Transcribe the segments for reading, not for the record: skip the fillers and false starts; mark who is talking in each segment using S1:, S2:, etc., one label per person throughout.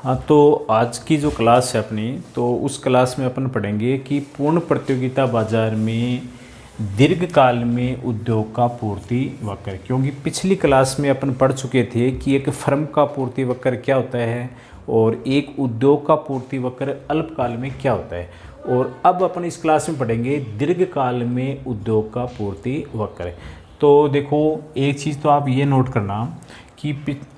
S1: हाँ, तो आज की जो क्लास है अपनी, तो उस क्लास में अपन पढ़ेंगे कि पूर्ण प्रतियोगिता बाजार में दीर्घकाल में उद्योग का पूर्ति वक्र। क्योंकि पिछली क्लास में अपन पढ़ चुके थे कि एक फर्म का पूर्ति वक्र क्या होता है और एक उद्योग का पूर्ति वक्र अल्पकाल में क्या होता है। और अब अपन इस क्लास में पढ़ेंगे दीर्घकाल में उद्योग का पूर्ति वक्र। तो देखो, एक चीज़ तो आप ये नोट करना कि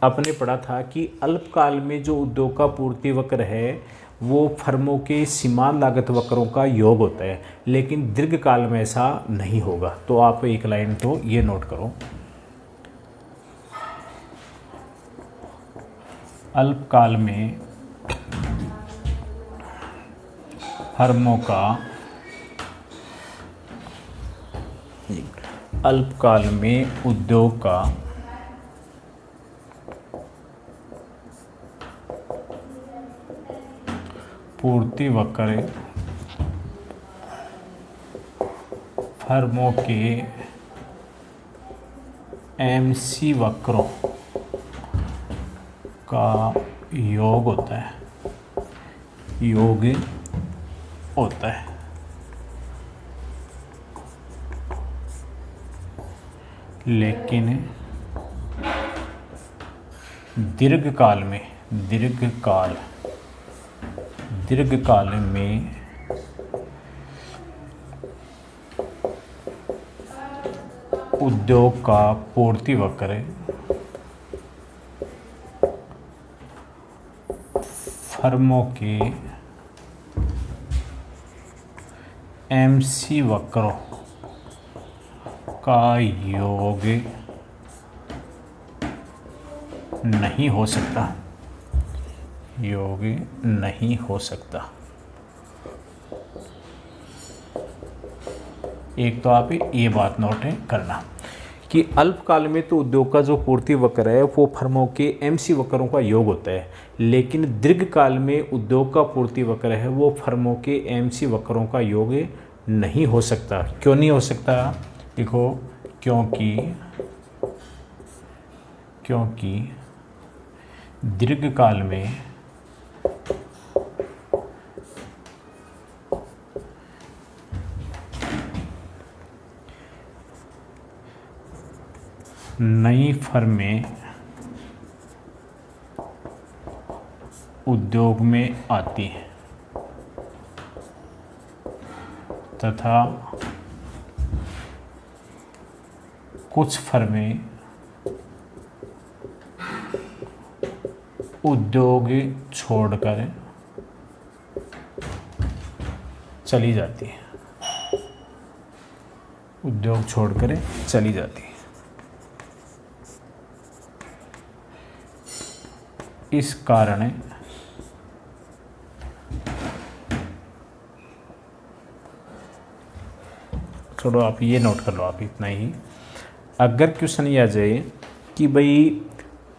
S1: आपने पढ़ा था कि अल्पकाल में जो उद्योग का पूर्ति वक्र है वो फर्मों के सीमांत लागत वक्रों का योग होता है, लेकिन दीर्घकाल में ऐसा नहीं होगा। तो आप एक लाइन तो ये नोट करो, अल्पकाल में फर्मों का अल्पकाल में उद्योग का पूर्ति वक्र फर्मों के एमसी वक्रों का योग होता है, योग होता है। लेकिन दीर्घकाल में उद्योग का पूर्ति वक्र फर्मों के एमसी वक्रों का योग नहीं हो सकता, योग नहीं हो सकता। एक तो आप ये बात नोट करना कि अल्पकाल में तो उद्योग का जो पूर्ति वक्र है वो फर्मों के एमसी वक्रों का योग होता है, लेकिन दीर्घकाल में उद्योग का पूर्ति वक्र है वो फर्मों के एमसी वक्रों का योग नहीं हो सकता। क्यों नहीं हो सकता? देखो, क्योंकि दीर्घकाल में नई फर्में उद्योग में आती हैं तथा कुछ फर्में उद्योग छोड़कर चली जाती हैं, उद्योग छोड़कर चली जाती हैं। इस कारण छोड़ो, आप ये नोट कर लो, आप इतना ही। अगर क्वेश्चन ये आ जाए कि भाई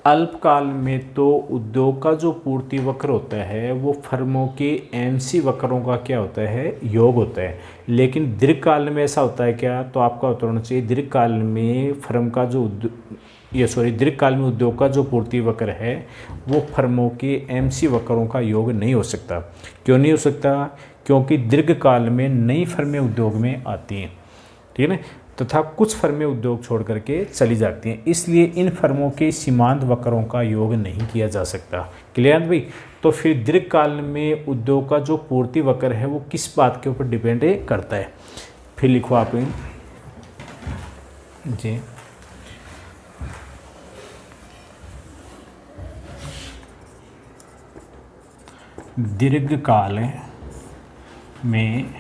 S1: अल्पकाल में तो उद्योग का जो पूर्ति वक्र होता है वो फर्मों के एमसी वक्रों का क्या होता है, योग होता है, लेकिन दीर्घकाल में ऐसा होता है क्या? तो आपका उत्तर होना चाहिए दीर्घकाल में फर्म का जो दीर्घकाल में उद्योग का जो पूर्ति वक्र है वो फर्मों के एमसी वक्रों का योग नहीं हो सकता। क्यों नहीं हो सकता? क्योंकि दीर्घकाल में नई फर्में उद्योग में आती हैं, ठीक है ना, तथा कुछ फर्में उद्योग छोड़ करके चली जाती हैं, इसलिए इन फर्मों के सीमांत वक्रों का योग नहीं किया जा सकता। क्लियर है भाई? तो फिर दीर्घकाल में उद्योग का जो पूर्ति वक्र है वो किस बात के ऊपर डिपेंड करता है? फिर लिखो आप जी, दीर्घकाल में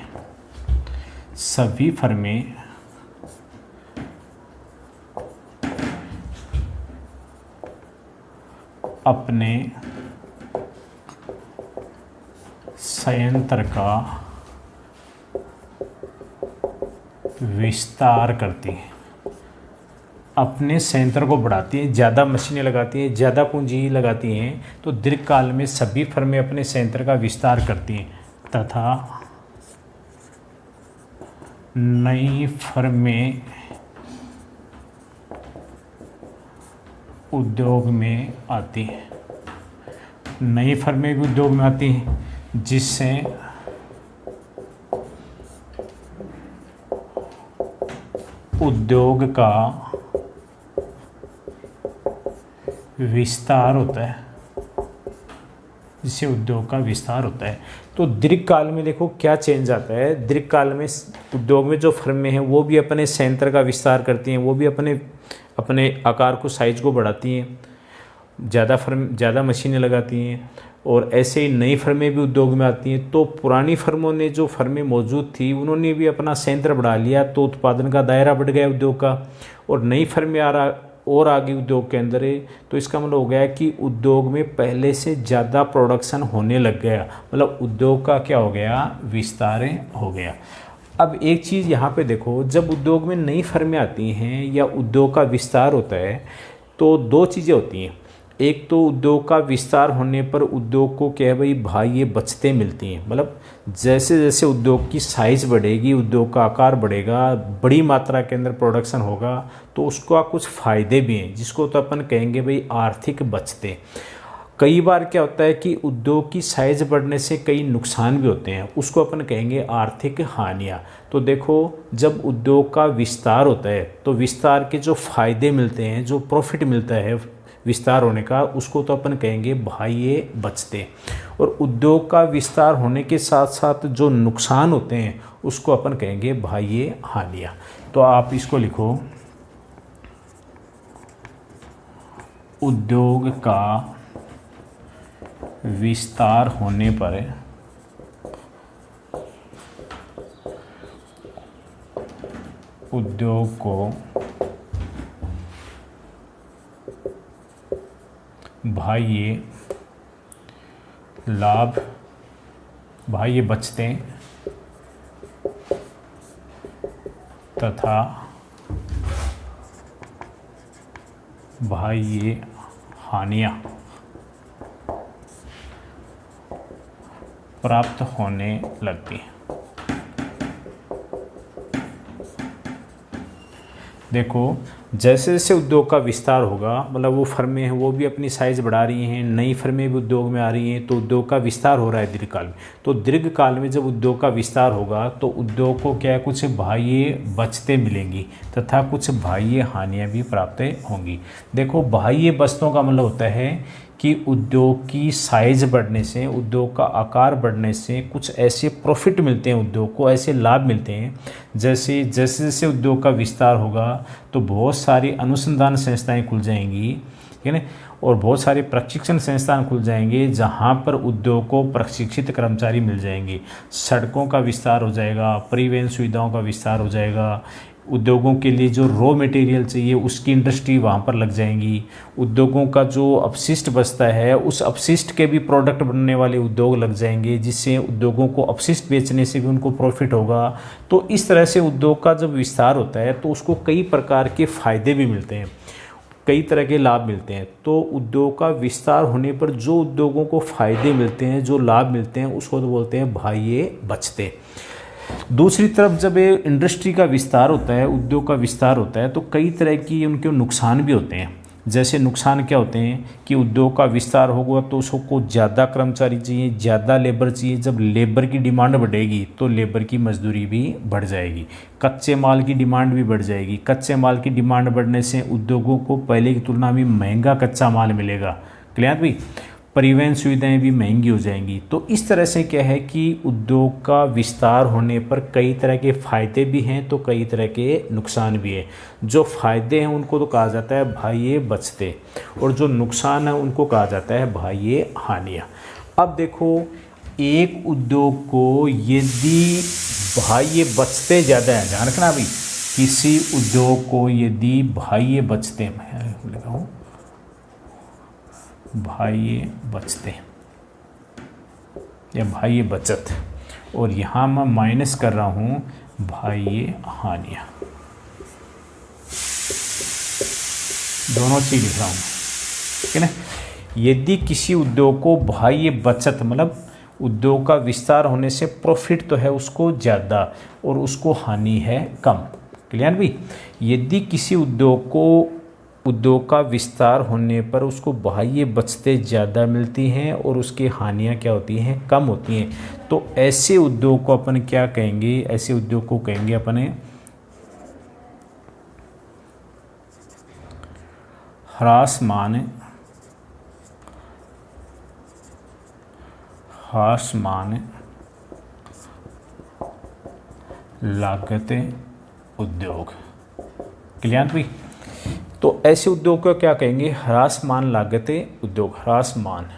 S1: सभी फर्में अपने संयंत्र का विस्तार करती हैं, अपने संयंत्र को बढ़ाती हैं, ज़्यादा मशीनें लगाती हैं, ज़्यादा पूंजी लगाती हैं, तो दीर्घकाल में सभी फर्में अपने संयंत्र का विस्तार करती हैं तथा नई फर्में उद्योग में आती हैं, नई फर्में भी उद्योग में आती हैं, जिससे उद्योग का विस्तार होता है, जिससे उद्योग का विस्तार होता है। तो दीर्घकाल में देखो क्या चेंज आता है। दीर्घकाल में उद्योग में जो फर्में हैं वो भी अपने संयंत्र का विस्तार करती हैं, वो भी अपने अपने आकार को, साइज को बढ़ाती हैं, ज़्यादा मशीनें लगाती हैं, और ऐसे ही नई फर्में भी उद्योग में आती हैं। तो पुरानी फर्मों ने, जो फर्में मौजूद थी, उन्होंने भी अपना संयंत्र बढ़ा लिया, तो उत्पादन का दायरा बढ़ गया उद्योग का, और नई फर्में और आगे उद्योग के अंदर है। तो इसका मतलब हो गया कि उद्योग में पहले से ज़्यादा प्रोडक्शन होने लग गया, मतलब उद्योग का क्या हो गया, विस्तार हो गया। अब एक चीज़ यहाँ पे देखो, जब उद्योग में नई फर्में आती हैं या उद्योग का विस्तार होता है तो दो चीज़ें होती हैं। एक तो उद्योग का विस्तार होने पर उद्योग को क्या है भाई, बाह्य बचतें मिलती हैं, मतलब जैसे जैसे उद्योग की साइज़ बढ़ेगी, उद्योग का आकार बढ़ेगा, बड़ी मात्रा के अंदर प्रोडक्शन होगा, तो उसका कुछ फ़ायदे भी हैं, जिसको तो अपन कहेंगे भाई आर्थिक बचतें। कई बार क्या होता है कि उद्योग की साइज़ बढ़ने से कई नुकसान भी होते हैं, उसको अपन कहेंगे आर्थिक हानियाँ। तो देखो, जब उद्योग का विस्तार होता है तो विस्तार के जो फ़ायदे मिलते हैं, जो प्रॉफिट मिलता है विस्तार होने का, उसको तो अपन कहेंगे बाह्य बचतें। और उद्योग का विस्तार होने के साथ साथ जो नुकसान होते हैं उसको अपन कहेंगे बाह्य हानियाँ। तो आप इसको लिखो, उद्योग का विस्तार होने पर उद्योग को बाह्य लाभ, बाह्य बचतें तथा बाह्य हानियाँ प्राप्त होने लगती हैं। देखो, जैसे जैसे उद्योग का विस्तार होगा, मतलब वो फर्में हैं वो भी अपनी साइज़ बढ़ा रही हैं, नई फर्में भी उद्योग में आ रही हैं, तो उद्योग का विस्तार हो रहा है दीर्घकाल में। तो दीर्घकाल में जब उद्योग का विस्तार होगा तो उद्योग को क्या है, कुछ बाह्य बचतें मिलेंगी तथा कुछ बाह्य हानियाँ भी प्राप्त होंगी। देखो, बाह्य बचतों का मतलब होता है कि उद्योग की साइज़ बढ़ने से, उद्योग का आकार बढ़ने से कुछ ऐसे प्रॉफिट मिलते हैं, उद्योग को ऐसे लाभ मिलते हैं। जैसे जैसे उद्योग का विस्तार होगा तो बहुत सारी अनुसंधान संस्थाएं खुल जाएंगी, ठीक है ना, और बहुत सारे प्रशिक्षण संस्थान खुल जाएंगे जहां पर उद्योग को प्रशिक्षित कर्मचारी मिल जाएंगे। सड़कों का विस्तार हो जाएगा, परिवहन सुविधाओं का विस्तार हो जाएगा, उद्योगों के लिए जो रॉ मटेरियल चाहिए उसकी इंडस्ट्री वहाँ पर लग जाएंगी, उद्योगों का जो अपशिष्ट बचता है उस अपशिष्ट के भी प्रोडक्ट बनने वाले उद्योग लग जाएंगे, जिससे उद्योगों को अपशिष्ट बेचने से भी उनको प्रॉफिट होगा। तो इस तरह से उद्योग का जब विस्तार होता है तो उसको कई प्रकार के फ़ायदे भी मिलते हैं, कई तरह के लाभ मिलते हैं। तो उद्योग का विस्तार होने पर जो उद्योगों को फ़ायदे मिलते हैं, जो लाभ मिलते हैं, उसको तो बोलते हैं बाह्य बचतें। दूसरी तरफ जब इंडस्ट्री का विस्तार होता है, उद्योग का विस्तार होता है, तो कई तरह की उनके नुकसान भी होते हैं। जैसे नुकसान क्या होते हैं कि उद्योग का विस्तार होगा तो उसको ज़्यादा कर्मचारी चाहिए, ज़्यादा लेबर चाहिए। जब लेबर की डिमांड बढ़ेगी तो लेबर की मजदूरी भी बढ़ जाएगी, कच्चे माल की डिमांड भी बढ़ जाएगी। कच्चे माल की डिमांड बढ़ने से उद्योगों को पहले की तुलना में महंगा कच्चा माल मिलेगा। क्लियर भाई, परिवहन सुविधाएं भी महंगी हो जाएंगी। तो इस तरह से क्या है कि उद्योग का विस्तार होने पर कई तरह के फ़ायदे भी हैं तो कई तरह के नुकसान भी हैं। जो फ़ायदे हैं उनको तो कहा जाता है बाह्य बचतें, और जो नुकसान है उनको कहा जाता है बाह्य हानियाँ। अब देखो, एक उद्योग को यदि बाह्य बचतें ज़्यादा है, ध्यान रखना अभी, किसी उद्योग को यदि बाह्य बचतें, मैं लिखा हूँ बाह्य बचतें या बाह्य बचत, और यहाँ मैं माइनस कर रहा हूँ बाह्य हानियाँ, दोनों चीज़ लिख रहा हूँ, ठीक है ना। यदि किसी उद्योग को बाह्य बचत, मतलब उद्योग का विस्तार होने से प्रॉफिट तो है उसको ज़्यादा और उसको हानि है कम। क्लियर भी, यदि किसी उद्योग को उद्योग का विस्तार होने पर उसको बाह्य बचतें ज़्यादा मिलती हैं और उसकी हानियाँ क्या होती हैं, कम होती हैं। तो ऐसे उद्योग को अपन क्या कहेंगे, ऐसे उद्योग को कहेंगे अपने ह्रासमान लागत उद्योग। क्लियर भाई? तो ऐसे उद्योग को क्या कहेंगे, ह्रासमान लागत उद्योग। ह्रासमान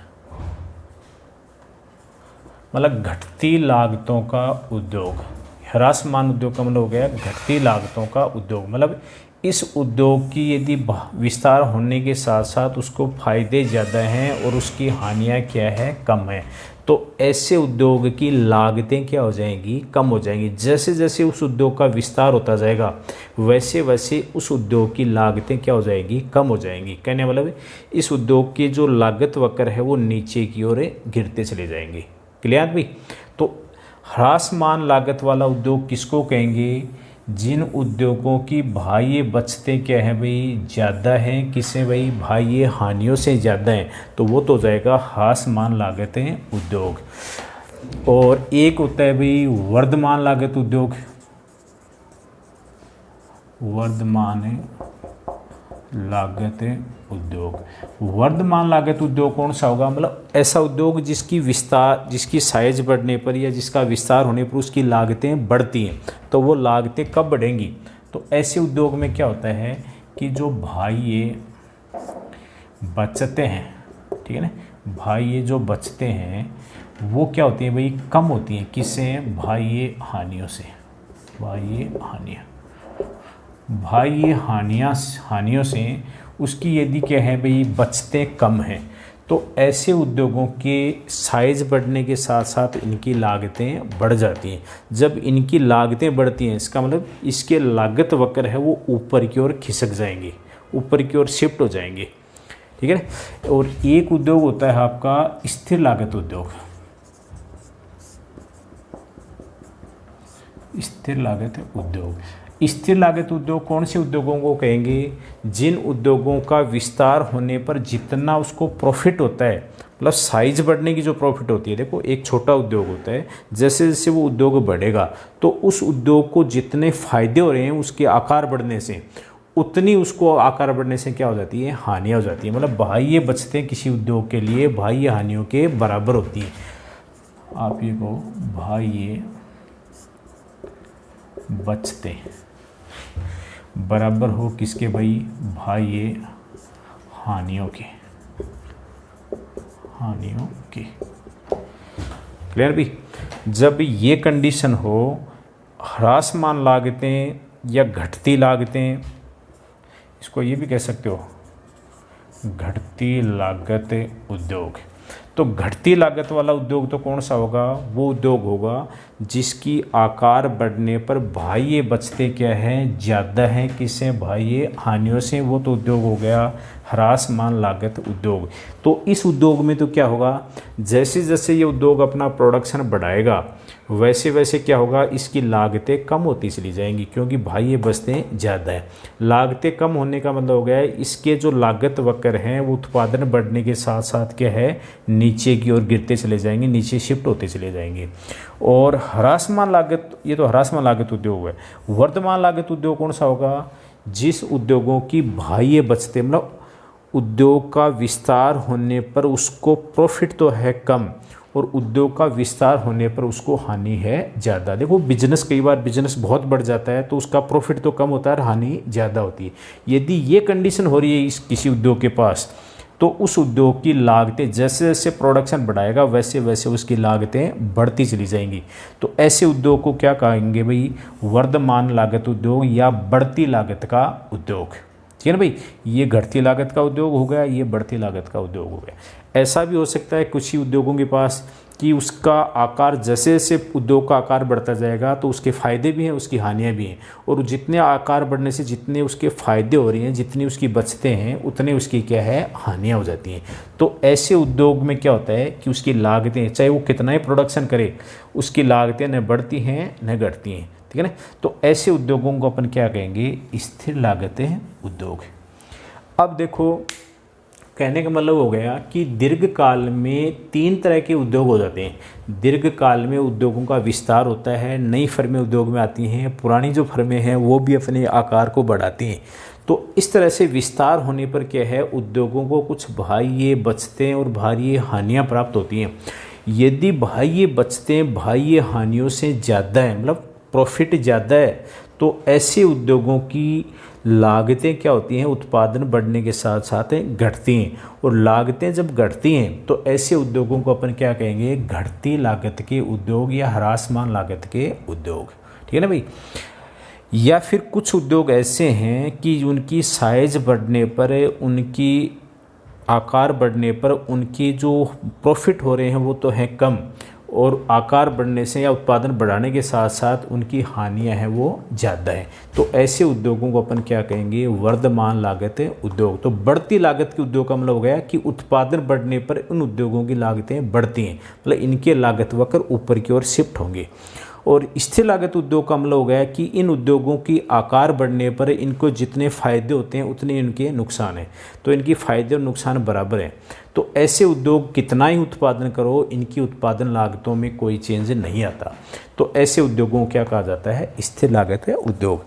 S1: मतलब घटती लागतों का उद्योग। ह्रासमान उद्योग का मतलब हो गया घटती लागतों का उद्योग। मतलब इस उद्योग की यदि विस्तार होने के साथ साथ उसको फायदे ज़्यादा हैं और उसकी हानियाँ क्या है, कम है। तो ऐसे उद्योग की लागतें क्या हो जाएंगी, कम हो जाएंगी। जैसे जैसे उस उद्योग का विस्तार होता जाएगा वैसे वैसे उस उद्योग की लागतें क्या हो जाएगी, कम हो जाएंगी। कहने मतलब इस उद्योग की जो लागत वक्र है वो नीचे की ओर गिरते चले जाएंगे। क्लियर भाई? तो ह्रासमान लागत वाला उद्योग किसको कहेंगे, जिन उद्योगों की बाह्य बचतें क्या है भाई, ज़्यादा हैं, किससे भाई, बाह्य हानियों से ज़्यादा हैं, तो वो तो हो जाएगा ह्रासमान लागत उद्योग। और एक होता है भाई वर्धमान लागत उद्योग। वर्धमान लागत उद्योग। वर्धमान लागत उद्योग कौन सा होगा, मतलब ऐसा उद्योग जिसकी साइज बढ़ने पर या जिसका विस्तार होने पर उसकी लागतें बढ़ती हैं। तो वो लागतें कब बढ़ेंगी, तो ऐसे उद्योग में क्या होता है कि जो बाह्य बचतें हैं, ठीक है ना, बाह्य जो बचतें हैं वो क्या होती हैं भाई, कम होती हैं। किससे, बाह्य हानियों से। बाह्य हानियों से उसकी यदि क्या है भाई, बचतें कम हैं, तो ऐसे उद्योगों के साइज बढ़ने के साथ साथ इनकी लागतें बढ़ जाती हैं। जब इनकी लागतें बढ़ती हैं इसका मतलब इसके लागत वक्र है वो ऊपर की ओर खिसक जाएंगे, ऊपर की ओर शिफ्ट हो जाएंगे। ठीक है। और एक उद्योग होता है आपका स्थिर लागत उद्योग। स्थिर लागत उद्योग। स्थिर लागत उद्योग कौन से उद्योगों को कहेंगे, जिन उद्योगों का विस्तार होने पर जितना उसको प्रॉफिट होता है, मतलब साइज बढ़ने की जो प्रॉफिट होती है। देखो एक छोटा उद्योग होता है, जैसे जैसे वो उद्योग बढ़ेगा तो उस उद्योग को जितने फायदे हो रहे हैं उसके आकार बढ़ने से, उतनी उसको आकार बढ़ने से क्या हो जाती है, हानियाँ हो जाती है। मतलब बाह्य बचतें किसी उद्योग के लिए बाह्य हानियों के बराबर होती है। आप ये कहो बाह्य बचतें बराबर हो किसके भाई, बाह्य हानियों के। क्लियर भी? जब ये कंडीशन हो, ह्रासमान लागतें या घटती लागतें, इसको ये भी कह सकते हो घटती लागत उद्योग। तो घटती लागत वाला उद्योग तो कौन सा होगा, वो उद्योग होगा जिसकी आकार बढ़ने पर बाह्य बचतें क्या है, ज़्यादा हैं, किससे, बाह्य हानियों से। वो तो उद्योग हो गया ह्रासमान लागत उद्योग। तो इस उद्योग में तो क्या होगा, जैसे जैसे ये उद्योग अपना प्रोडक्शन बढ़ाएगा वैसे वैसे क्या होगा, इसकी लागतें कम होती चली जाएंगी, क्योंकि बाह्य बचतें ज़्यादा है। लागतें कम होने का मतलब हो गया है इसके जो लागत वक्र हैं वो उत्पादन बढ़ने के साथ साथ क्या है, नीचे की ओर गिरते चले जाएंगे, नीचे शिफ्ट होते चले जाएंगे। और ह्रासमान लागत, ये तो ह्रासमान लागत उद्योग है। वर्धमान लागत उद्योग कौन सा होगा, जिस उद्योगों की बाह्य बचतें, मतलब उद्योग का विस्तार होने पर उसको प्रॉफिट तो है कम और उद्योग का विस्तार होने पर उसको हानि है ज़्यादा। देखो बिजनेस, कई बार बिजनेस बहुत बढ़ जाता है तो उसका प्रॉफिट तो कम होता है और हानि ज़्यादा होती है। यदि ये कंडीशन हो रही है इस किसी उद्योग के पास, तो उस उद्योग की लागतें जैसे जैसे प्रोडक्शन बढ़ाएगा वैसे वैसे उसकी लागतें बढ़ती चली जाएंगी। तो ऐसे उद्योग को क्या कहेंगे भाई, वर्धमान लागत उद्योग या बढ़ती लागत का उद्योग। ठीक है ना भाई, ये घटती लागत का उद्योग हो गया, ये बढ़ती लागत का उद्योग हो गया। ऐसा भी हो सकता है कुछ ही उद्योगों के पास कि उसका आकार जैसे जैसे उद्योग का आकार बढ़ता जाएगा तो उसके फ़ायदे भी हैं, उसकी हानियाँ भी हैं। और जितने आकार बढ़ने से जितने उसके फ़ायदे हो रही हैं, जितनी उसकी बचतें हैं, उतने उसकी क्या है, हानियाँ हो जाती हैं। तो ऐसे उद्योग में क्या होता है कि उसकी लागतें, चाहे वो कितना ही प्रोडक्शन करे, उसकी लागतें न बढ़ती हैं न घटती हैं। ठीक है ना। तो ऐसे उद्योगों को अपन क्या कहेंगे, स्थिर लागतें उद्योग। अब देखो, कहने का मतलब हो गया कि दीर्घकाल में 3 तरह के उद्योग हो जाते हैं। दीर्घकाल में उद्योगों का विस्तार होता है, नई फर्में उद्योग में आती हैं, पुरानी जो फर्में हैं वो भी अपने आकार को बढ़ाती हैं। तो इस तरह से विस्तार होने पर क्या है, उद्योगों को कुछ बाह्य बचतें और बाह्य हानियाँ प्राप्त होती हैं। यदि बाह्य बचतें बाह्य हानियों से ज़्यादा है, मतलब प्रॉफिट ज़्यादा है, तो ऐसे उद्योगों की लागतें क्या होती हैं, उत्पादन बढ़ने के साथ साथ घटती हैं। और लागतें जब घटती हैं तो ऐसे उद्योगों को अपन क्या कहेंगे, घटती लागत के उद्योग या ह्रासमान लागत के उद्योग। ठीक है ना भाई। या फिर कुछ उद्योग ऐसे हैं कि उनकी साइज बढ़ने पर, उनकी आकार बढ़ने पर उनकी जो प्रॉफिट हो रहे हैं वो तो हैं कम, और आकार बढ़ने से या उत्पादन बढ़ाने के साथ साथ उनकी हानियां हैं वो ज़्यादा है। तो ऐसे उद्योगों को अपन क्या कहेंगे, वर्धमान लागत उद्योग। तो बढ़ती लागत के उद्योग का मतलब हो गया कि उत्पादन बढ़ने पर उन उद्योगों की लागतें बढ़ती हैं, मतलब इनके लागत वक्र ऊपर की ओर शिफ्ट होंगे। और स्थिर लागत उद्योग का मतलब हो गया कि इन उद्योगों की आकार बढ़ने पर इनको जितने फ़ायदे होते हैं उतने इनके नुकसान हैं, तो इनकी फ़ायदे और नुकसान बराबर हैं। तो ऐसे उद्योग कितना ही उत्पादन करो, इनकी उत्पादन लागतों में कोई चेंज नहीं आता। तो ऐसे उद्योगों को क्या कहा जाता है, स्थिर लागत है उद्योग।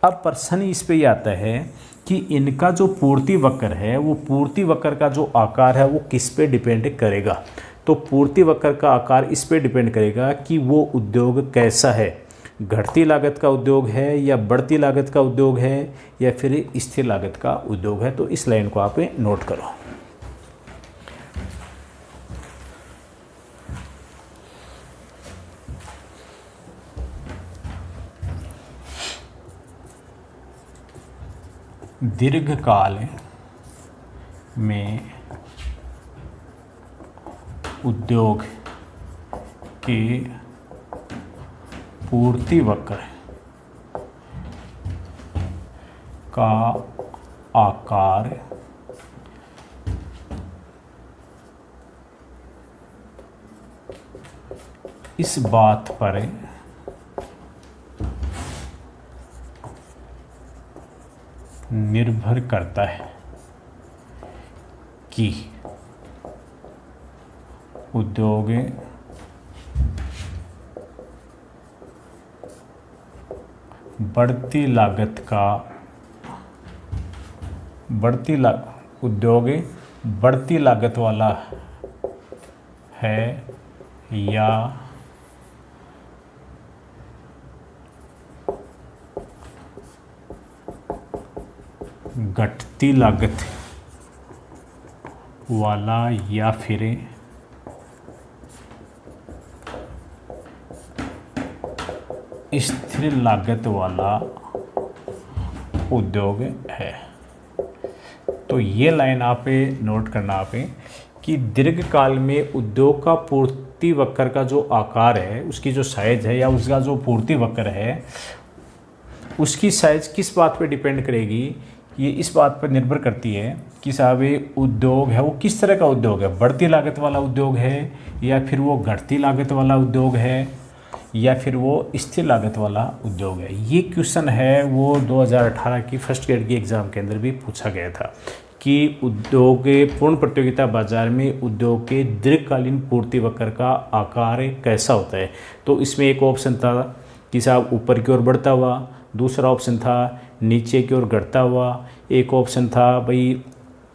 S1: अब प्रश्न इस पे ये आता है कि इनका जो पूर्ति वक्र है, वो पूर्ति वक्र का जो आकार है वो किस पे डिपेंड करेगा। तो पूर्ति वक्र का आकार इस पे डिपेंड करेगा कि वो उद्योग कैसा है, घटती लागत का उद्योग है या बढ़ती लागत का उद्योग है या फिर स्थिर लागत का उद्योग है। तो इस लाइन को आप नोट करो। दीर्घकाल में उद्योग के पूर्ति वक्र का आकार इस बात पर निर्भर करता है कि उद्योग उद्योग बढ़ती लागत वाला है या घटती लागत वाला या फिर स्थिर लागत वाला उद्योग है। तो ये लाइन आप नोट करना आप कि दीर्घकाल में उद्योग का पूर्ति वक्र का जो आकार है, उसकी जो साइज है या उसका जो पूर्ति वक्र है, उसकी साइज किस बात पे डिपेंड करेगी, ये इस बात पर निर्भर करती है कि साहब ये उद्योग है वो किस तरह का उद्योग है, बढ़ती लागत वाला उद्योग है या फिर वो घटती लागत वाला उद्योग है या फिर वो स्थिर लागत वाला उद्योग है। ये क्वेश्चन है वो 2018 की फर्स्ट ग्रेड की एग्ज़ाम के अंदर भी पूछा गया था कि उद्योग पूर्ण प्रतियोगिता बाजार में उद्योग के दीर्घकालीन पूर्ति वक्र का आकार कैसा होता है। तो इसमें एक ऑप्शन था कि साहब ऊपर की ओर बढ़ता हुआ, दूसरा ऑप्शन था नीचे की ओर घटता हुआ, एक ऑप्शन था भाई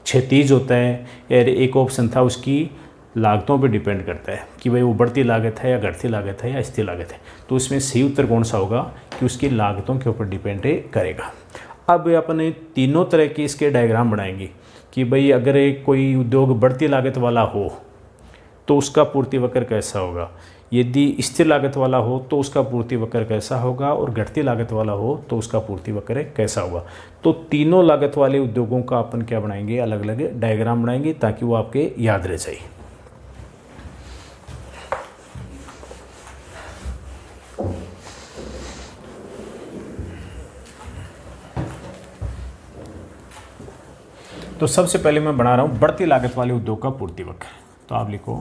S1: क्षैतिज होता है, और एक ऑप्शन था उसकी लागतों पे डिपेंड करता है कि भाई वो बढ़ती लागत है या घटती लागत है या स्थिर लागत है। तो इसमें सही उत्तर कौन सा होगा कि उसकी लागतों के ऊपर डिपेंड करेगा। अब अपन तीनों तरह के इसके डायग्राम बनाएंगे कि भाई अगर एक कोई उद्योग बढ़ती लागत वाला हो तो उसका पूर्ति वक्र कैसा होगा, यदि स्थिर लागत वाला हो तो उसका पूर्ति वक्र कैसा होगा, और घटती लागत वाला हो तो उसका पूर्ति वक्र कैसा होगा। तो तीनों लागत वाले उद्योगों का अपन क्या बनाएंगे, अलग अलग डायग्राम बनाएंगे ताकि वो आपके याद रह जाए। तो सबसे पहले मैं बना रहा हूं बढ़ती लागत वाले उद्योग का पूर्ति वक्र। तो आप लिखो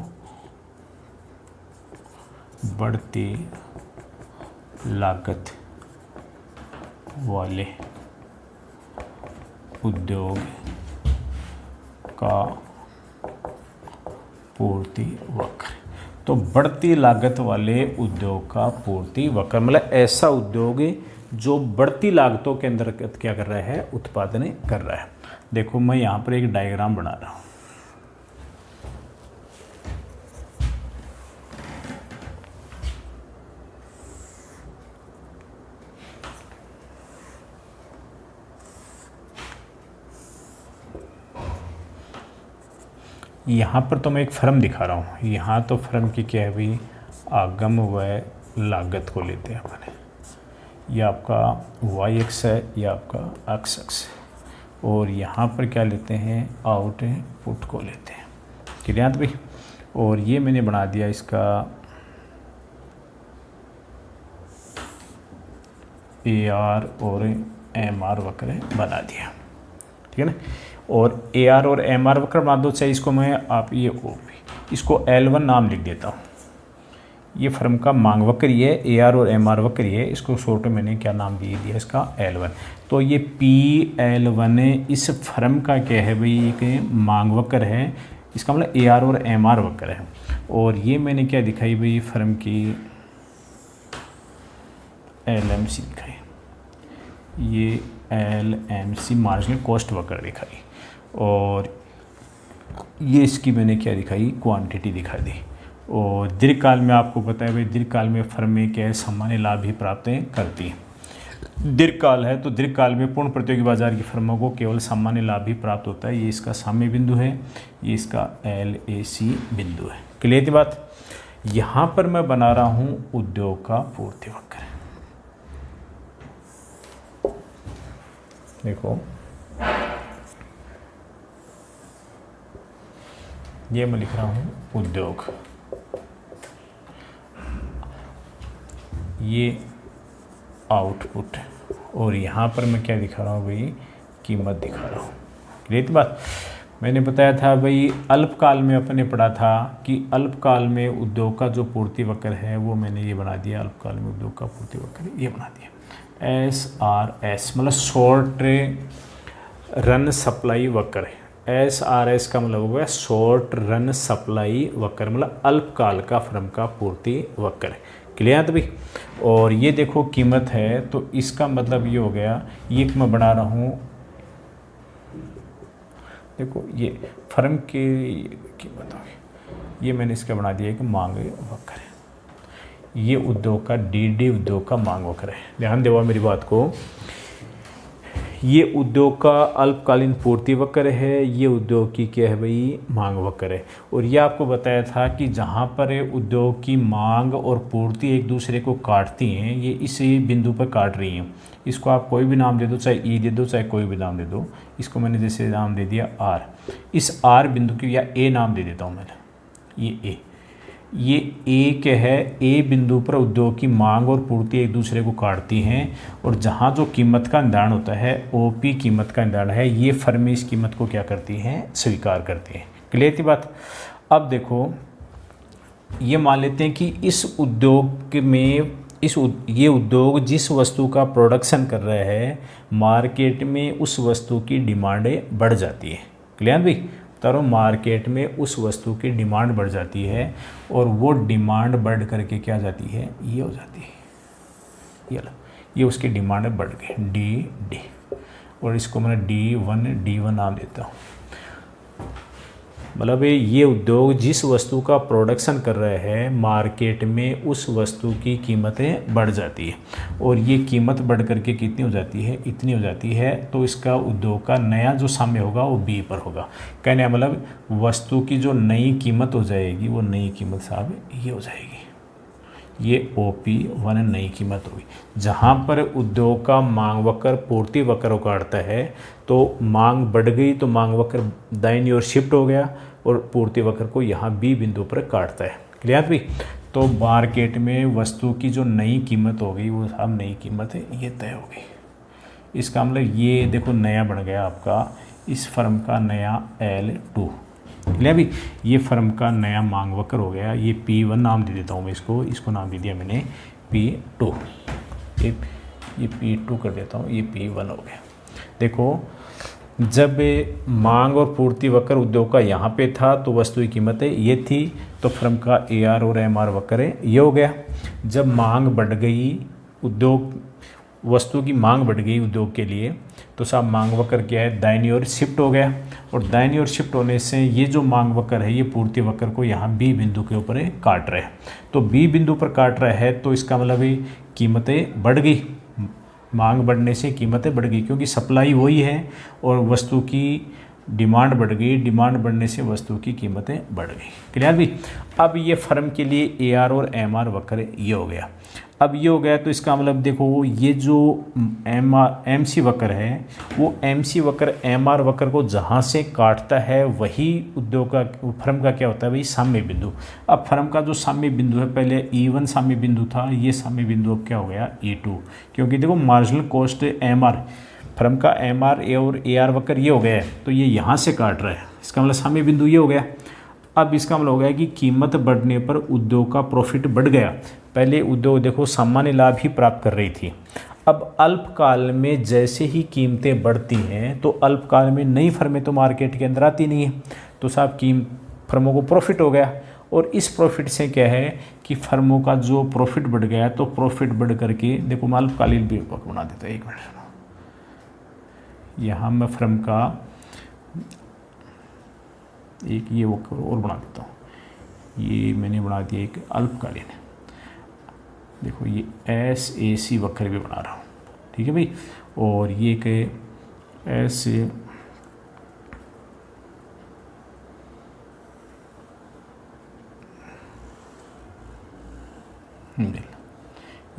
S1: बढ़ती लागत वाले उद्योग का पूर्ति वक्र। तो बढ़ती लागत वाले उद्योग का पूर्ति वक्र मतलब ऐसा उद्योग जो बढ़ती लागतों के अंतर्गत क्या कर रहा है, उत्पादन कर रहा है। देखो मैं यहाँ पर एक डायग्राम बना रहा हूँ। यहाँ पर तो मैं एक फर्म दिखा रहा हूँ। यहाँ तो फर्म की क्या है भाई, आगम व लागत को लेते हैं अपने। ये आपका वाई एक्स है, ये आपका एक्स एक्स है। और यहाँ पर क्या लेते हैं, आउटपुट को लेते हैं। क्लियर भाई। और ये मैंने बना दिया इसका AR और MR वक्र बना दिया, ठीक है ना। और AR और MR वक्र बना दो, चाहे इसको मैं आप ये OP इसको L1 नाम लिख देता हूँ। ये फर्म का मांग वक्र ये है, AR और MR वक्र ये है। इसको शॉर्ट में मैंने क्या नाम दे दिया इसका L1। तो ये PL1 इस फर्म का क्या है भाई, एक मांग वक्र है। इसका मतलब AR और MR वक्र है। और ये मैंने क्या दिखाई भाई, फर्म की LMC दिखाई, ये LMC मार्जिनल कॉस्ट वक्र दिखाई। और ये इसकी मैंने क्या दिखाई, क्वांटिटी दिखा दी। और दीर्घकाल में आपको पता है भाई, दीर्घकाल में फर्में क्या है, सामान्य लाभ ही प्राप्त करती हैं। दीर्घकाल है तो दीर्घकाल में पूर्ण प्रतियोगी बाजार की फर्मों को केवल सामान्य लाभ ही प्राप्त होता है। ये इसका साम्य बिंदु है, ये इसका LAC बिंदु है। क्लियर थी बात। यहाँ पर मैं बना रहा हूँ उद्योग का पूर्ति वक्र। देखो ये मैं लिख रहा हूँ उद्योग, ये आउटपुट, और यहाँ पर मैं क्या दिखा रहा हूँ भाई, कीमत दिखा रहा हूँ। क्लियर बात। मैंने बताया था भाई, अल्पकाल में अपने पढ़ा था कि अल्पकाल में उद्योग का जो पूर्ति वक्र है वो मैंने ये बना दिया। अल्पकाल में उद्योग का पूर्ति वक्र ये बना दिया SRS, मतलब शॉर्ट रन सप्लाई वक्र है। SRS का मतलब हो गया शॉर्ट रन सप्लाई वक्र, मतलब अल्पकाल का फर्म का पूर्ति वक्र है। क्लियर है भाई। और ये देखो कीमत है, तो इसका मतलब ये हो गया, ये मैं बना रहा हूँ, देखो ये फर्म की कीमत होगी, ये मैंने इसका बना दिया कि मांग वक्र है। ये उद्योग का DD उद्योग का मांग वक्र है। ध्यान देवा मेरी बात को। ये उद्योग का अल्पकालीन पूर्ति वक्र है, ये उद्योग की क्या है भाई, मांग वक्र है। और ये आपको बताया था कि जहाँ पर उद्योग की मांग और पूर्ति एक दूसरे को काटती हैं, ये इसी बिंदु पर काट रही हैं। इसको आप कोई भी नाम दे दो, चाहे E दे दो, चाहे कोई भी नाम दे दो। इसको मैंने जैसे नाम दे दिया R, इस R बिंदु की या A नाम दे देता हूँ मैंने, ये A, ये A क्या है, A बिंदु पर उद्योग की मांग और पूर्ति एक दूसरे को काटती हैं। और जहाँ जो कीमत का निर्धारण होता है, OP कीमत का निर्धारण है, ये फर्में इस कीमत को क्या करती हैं, स्वीकार करती हैं। क्लियर थी बात। अब देखो ये मान लेते हैं कि इस उद्योग में ये उद्योग जिस वस्तु का प्रोडक्शन कर रहा है, मार्केट में उस वस्तु की डिमांडें बढ़ जाती है। क्लियर भाई। तो मार्केट में उस वस्तु की डिमांड बढ़ जाती है, और वो डिमांड बढ़ करके क्या जाती है, ये हो जाती है, ये उसकी डिमांड बढ़ गई D, और इसको मैं D1 नाम देता हूँ। मतलब ये उद्योग जिस वस्तु का प्रोडक्शन कर रहे हैं, मार्केट में उस वस्तु की कीमतें बढ़ जाती है, और ये कीमत बढ़ करके कितनी हो जाती है, इतनी हो जाती है। तो इसका उद्योग का नया जो साम्य होगा वो B पर होगा। कहने का मतलब वस्तु की जो नई कीमत हो जाएगी, वो नई कीमत साहब ये हो जाएगी, ये OP1 नई कीमत होगी। जहाँ पर उद्योग का मांग वक्र पूर्ति वक्र को काटता है, तो मांग बढ़ गई तो मांग वक्र दाहिनी ओर शिफ्ट हो गया, और पूर्ति वक्र को यहाँ B बिंदु पर काटता है। क्लियर भी। तो मार्केट में वस्तु की जो नई कीमत हो गई, वो साहब नई कीमत है ये तय हो गई। इसका मतलब ये देखो नया बढ़ गया आपका, इस फर्म का नया L2। क्लियर भी। ये फर्म का नया मांग वक्र हो गया। ये P1 नाम दे देता हूँ मैं इसको नाम दे दिया मैंने P2। ये P2 कर देता हूँ, ये P1 हो गया। देखो जब मांग और पूर्ति वक्र उद्योग का यहाँ पे था तो वस्तु की कीमतें ये थी, तो फर्म का AR और MR वक्र ये हो गया। जब मांग बढ़ गई, उद्योग वस्तु की मांग बढ़ गई उद्योग के लिए, तो साहब मांग वक्र क्या है, दाहिनी ओर शिफ्ट हो गया। और दाहिनी ओर शिफ्ट होने से ये जो मांग वक्र है ये पूर्ति वक्र को यहाँ B बिंदु के ऊपर काट रहा है। तो B बिंदु पर काट रहा है तो इसका मतलब ही कीमतें बढ़ गई। मांग बढ़ने से कीमतें बढ़ गई क्योंकि सप्लाई वही है और वस्तु की डिमांड बढ़ गई, डिमांड बढ़ने से वस्तु की कीमतें बढ़ गई। क्लियर भी। अब ये फर्म के लिए AR और MR वक्र ये हो गया। अब ये हो गया तो इसका मतलब देखो ये जो MC वक्र है वो MC वक्र MR वक्र को जहाँ से काटता है वही उद्योग का फर्म का क्या होता है भाई, साम्य बिंदु। अब फर्म का जो साम्य बिंदु है, पहले E1 साम्य बिंदु था, ये साम्य बिंदु अब क्या हो गया E2, क्योंकि देखो मार्जिनल कॉस्ट MR, फर्म का MR और AR वक्र ये हो गया है तो ये यहाँ से काट रहा है, इसका मतलब साम्य बिंदु ये हो गया। अब इसका मतलब हो गया कि कीमत बढ़ने पर उद्योग का प्रॉफिट बढ़ गया। पहले उद्योग देखो सामान्य लाभ ही प्राप्त कर रही थी। अब अल्पकाल में जैसे ही कीमतें बढ़ती हैं तो अल्पकाल में नई फर्में तो मार्केट के अंदर आती नहीं है, तो साहब फर्मों को प्रॉफिट हो गया। और इस प्रॉफिट से क्या है कि फर्मों का जो प्रॉफिट बढ़ गया, तो प्रॉफिट बढ़ करके देखो मैं अल्पकालीन भी बना देता हूँ, एक मिनट यहाँ मैं फर्म का एक ये वक्र और बना देता हूँ। ये मैंने बना दिया एक अल्पकालीन, देखो ये SAC वक्र भी बना रहा हूँ, ठीक है भाई। और ये एक ऐसे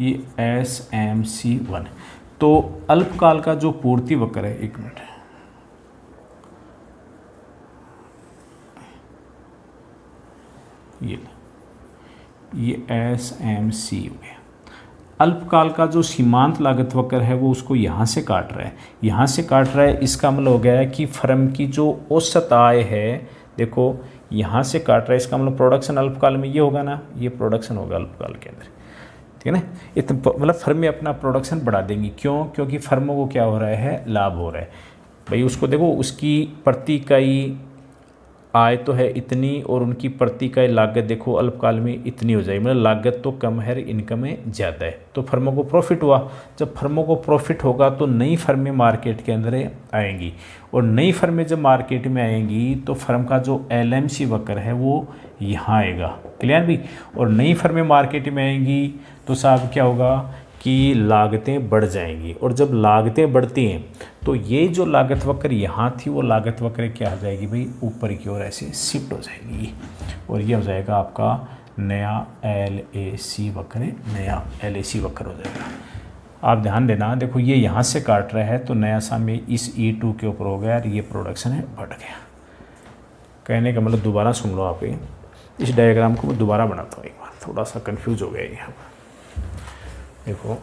S1: ये SMC1। तो अल्पकाल का जो पूर्ति वक्र है, एक मिनट, ये SMC हो गया। अल्पकाल का जो सीमांत लागत वक्र है वो उसको यहाँ से काट रहा है, यहाँ से काट रहा है। इसका मतलब हो गया है कि फर्म की जो औसत आय है, देखो यहाँ से काट रहा है, इसका मतलब प्रोडक्शन अल्पकाल में ये होगा ना, ये प्रोडक्शन होगा अल्पकाल के अंदर, ठीक है ना। इतना मतलब फर्में अपना प्रोडक्शन बढ़ा देंगी, क्यों, क्योंकि फर्मों को क्या हो रहा है, लाभ हो रहा है भाई। उसको देखो उसकी प्रति इकाई आय तो है इतनी और उनकी प्रति इकाई लागत देखो अल्पकाल में इतनी हो जाएगी, मतलब लागत तो कम है, इनकम ज़्यादा है, तो फर्मों को प्रॉफिट हुआ। जब फर्मों को प्रॉफिट होगा तो नई फर्में मार्केट के अंदर आएंगी, और नई फर्में जब मार्केट में आएंगी तो फर्म का जो LMC वक्र है वो यहाँ आएगा। क्लियर भी। और नई फर्में मार्केट में आएंगी तो साहब क्या होगा कि लागतें बढ़ जाएंगी, और जब लागतें बढ़ती हैं तो ये जो लागत वक्र यहाँ थी वो लागत वक्र क्या हो जाएगी भाई, ऊपर की ओर ऐसे शिफ्ट हो जाएगी, और ये हो जाएगा आपका नया LAC वक्र, नया LAC वक्र हो जाएगा। आप ध्यान देना, देखो ये यहाँ से काट रहा है तो नया सामने इस E2 के ऊपर हो गया और ये प्रोडक्शन है बढ़ गया। कहने का मतलब दोबारा सुन लो आप, इस डायग्राम को मैं दोबारा बनाता हूँ एक बार, थोड़ा सा कन्फ्यूज हो गया यहाँ पर। देखो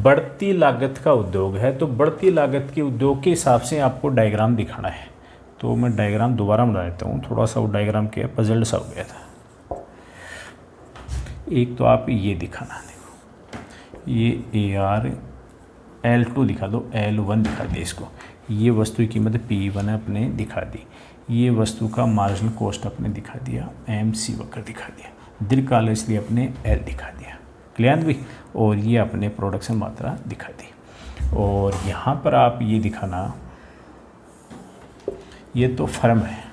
S1: बढ़ती लागत का उद्योग है, तो बढ़ती लागत के उद्योग के हिसाब से आपको डायग्राम दिखाना है, तो मैं डायग्राम दोबारा बना देता हूँ। थोड़ा सा वो डायग्राम क्या पजल्ड सा हो गया था। एक तो आप ये दिखाना, देखो ये AR L2 दिखा दो, L1 दिखा दे इसको, ये वस्तु की कीमत P1 अपने दिखा दी, ये वस्तु का मार्जिनल कॉस्ट अपने दिखा दिया, MC वक्र दिखा दिया, दीर्घकाल इसलिए अपने L दिखा दिया। क्लियर भी। और ये अपने प्रोडक्शन मात्रा दिखा दी। और यहाँ पर आप ये दिखाना, ये तो फर्म है,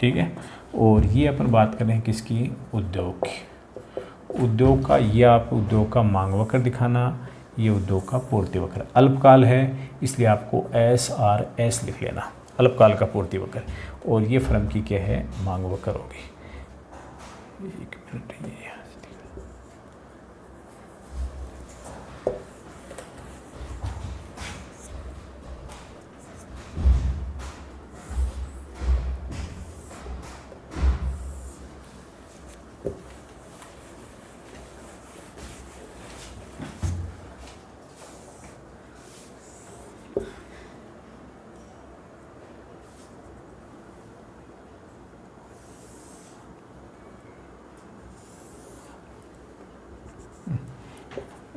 S1: ठीक है, और ये अपन बात करें किसकी, उद्योग की। उद्योग का ये आप उद्योग का मांग वक्र दिखाना, ये उद्योग का पूर्ति वक्र। अल्पकाल है इसलिए आपको SRS लिख लेना, अल्पकाल का पूर्ति वक्र, और ये फर्म की क्या है, मांग वक्र होगी। एक मिनट, ये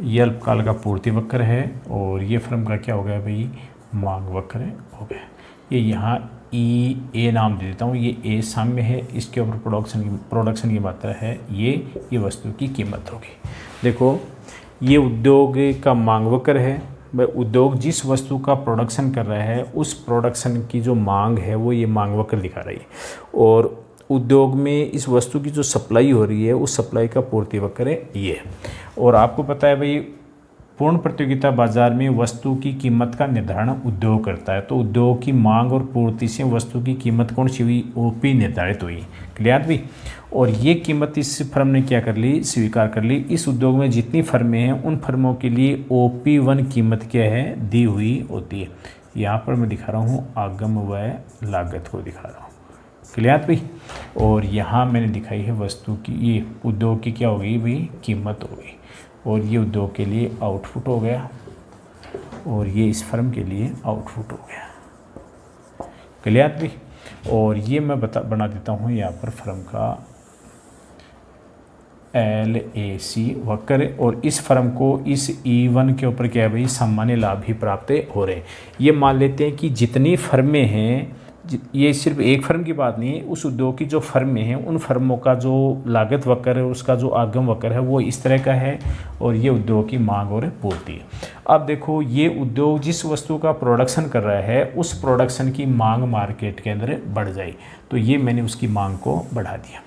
S1: ये अल्पकाल का पूर्ति वक्र है और ये फर्म का क्या हो गया भाई, मांग वक्र हो गया। ये यहाँ ई ए नाम दे देता हूँ, ये ए साम्य है, इसके ऊपर प्रोडक्शन की मात्रा है, ये वस्तु की कीमत होगी। देखो ये उद्योग का मांग वक्र है, भाई उद्योग जिस वस्तु का प्रोडक्शन कर रहा है उस प्रोडक्शन की जो मांग है वो ये मांग वक्र दिखा रही है, और उद्योग में इस वस्तु की जो सप्लाई हो रही है उस सप्लाई का पूर्ति वक्र है ये। और आपको पता है भाई पूर्ण प्रतियोगिता बाजार में वस्तु की कीमत का निर्धारण उद्योग करता है, तो उद्योग की मांग और पूर्ति से वस्तु की कीमत कौन सी हुई, ओपी निर्धारित हुई। क्लियर भी। और ये कीमत इस फर्म ने क्या कर ली, स्वीकार कर ली। इस उद्योग में जितनी फर्में हैं उन फर्मों के लिए OP1 कीमत क्या है, दी हुई होती है। यहाँ पर मैं दिखा रहा हूँ आगम व लागत को दिखा रहा हूँ। क्लियर भी। और यहाँ मैंने दिखाई है वस्तु की, ये उद्योग की क्या हो गई भाई, कीमत हो गई, और ये उद्योग के लिए आउटपुट हो गया, और ये इस फर्म के लिए आउटपुट हो गया। क्लियर भी। और ये मैं बना देता हूँ यहाँ पर फर्म का LAC वक्र, और इस फर्म को इस E1 के ऊपर क्या है भाई, सामान्य लाभ ही प्राप्त हो रहे हैं। ये मान लेते हैं कि जितनी फर्में हैं, ये सिर्फ एक फर्म की बात नहीं है, उस उद्योग की जो फर्में हैं उन फर्मों का जो लागत वक्र है, उसका जो आगम वक्र है वो इस तरह का है, और ये उद्योग की मांग और पूर्ति है। अब देखो ये उद्योग जिस वस्तु का प्रोडक्शन कर रहा है उस प्रोडक्शन की मांग मार्केट के अंदर बढ़ जाए, तो ये मैंने उसकी मांग को बढ़ा दिया,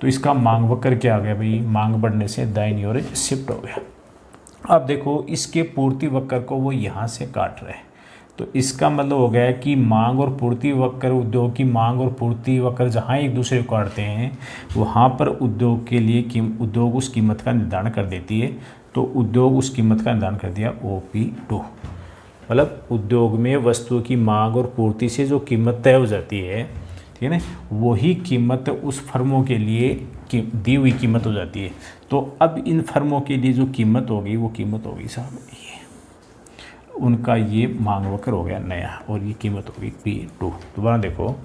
S1: तो इसका मांग वक्र क्या आ गया भाई, मांग बढ़ने से दाईं ओर शिफ्ट हो गया। अब देखो इसके पूर्ति वक्र को वो यहाँ से काट रहे हैं, तो इसका मतलब हो गया कि मांग और पूर्ति वक्र, उद्योग की मांग और पूर्ति वक्र जहाँ एक दूसरे को काटते हैं वहाँ पर उद्योग के लिए उद्योग उस कीमत का निर्धारण कर देती है। तो उद्योग उस कीमत का निर्धारण कर दिया OP2, मतलब उद्योग में वस्तु की मांग और पूर्ति से जो कीमत तय हो जाती है, ठीक है ना, वही कीमत उस फर्मों के लिए दी हुई कीमत हो जाती है। तो अब इन फर्मों के लिए जो कीमत होगी वो कीमत होगी साहब ये, उनका ये मांग वक्र हो गया नया, और ये कीमत होगी P2। दोबारा देखो,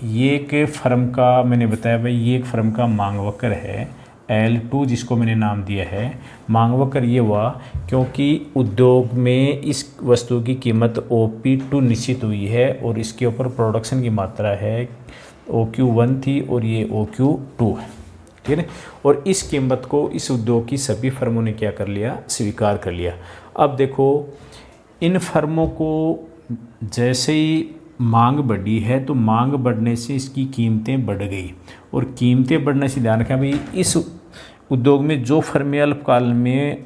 S1: ये एक फर्म का मैंने बताया भाई, ये एक फर्म का मांग वक्र है L2, जिसको मैंने नाम दिया है। मांग वक्र ये हुआ क्योंकि उद्योग में इस वस्तु की कीमत OP2 निश्चित हुई है, और इसके ऊपर प्रोडक्शन की मात्रा है OQ1 थी, और ये OQ2 है, ठीक है। और इस कीमत को इस उद्योग की सभी फर्मों ने क्या कर लिया, स्वीकार कर लिया। अब देखो इन फर्मों को जैसे ही मांग बढ़ी है तो मांग बढ़ने से इसकी कीमतें बढ़ गई, और कीमतें बढ़ने से ध्यान रखा भाई इस उद्योग में जो फर्में अल्पकाल में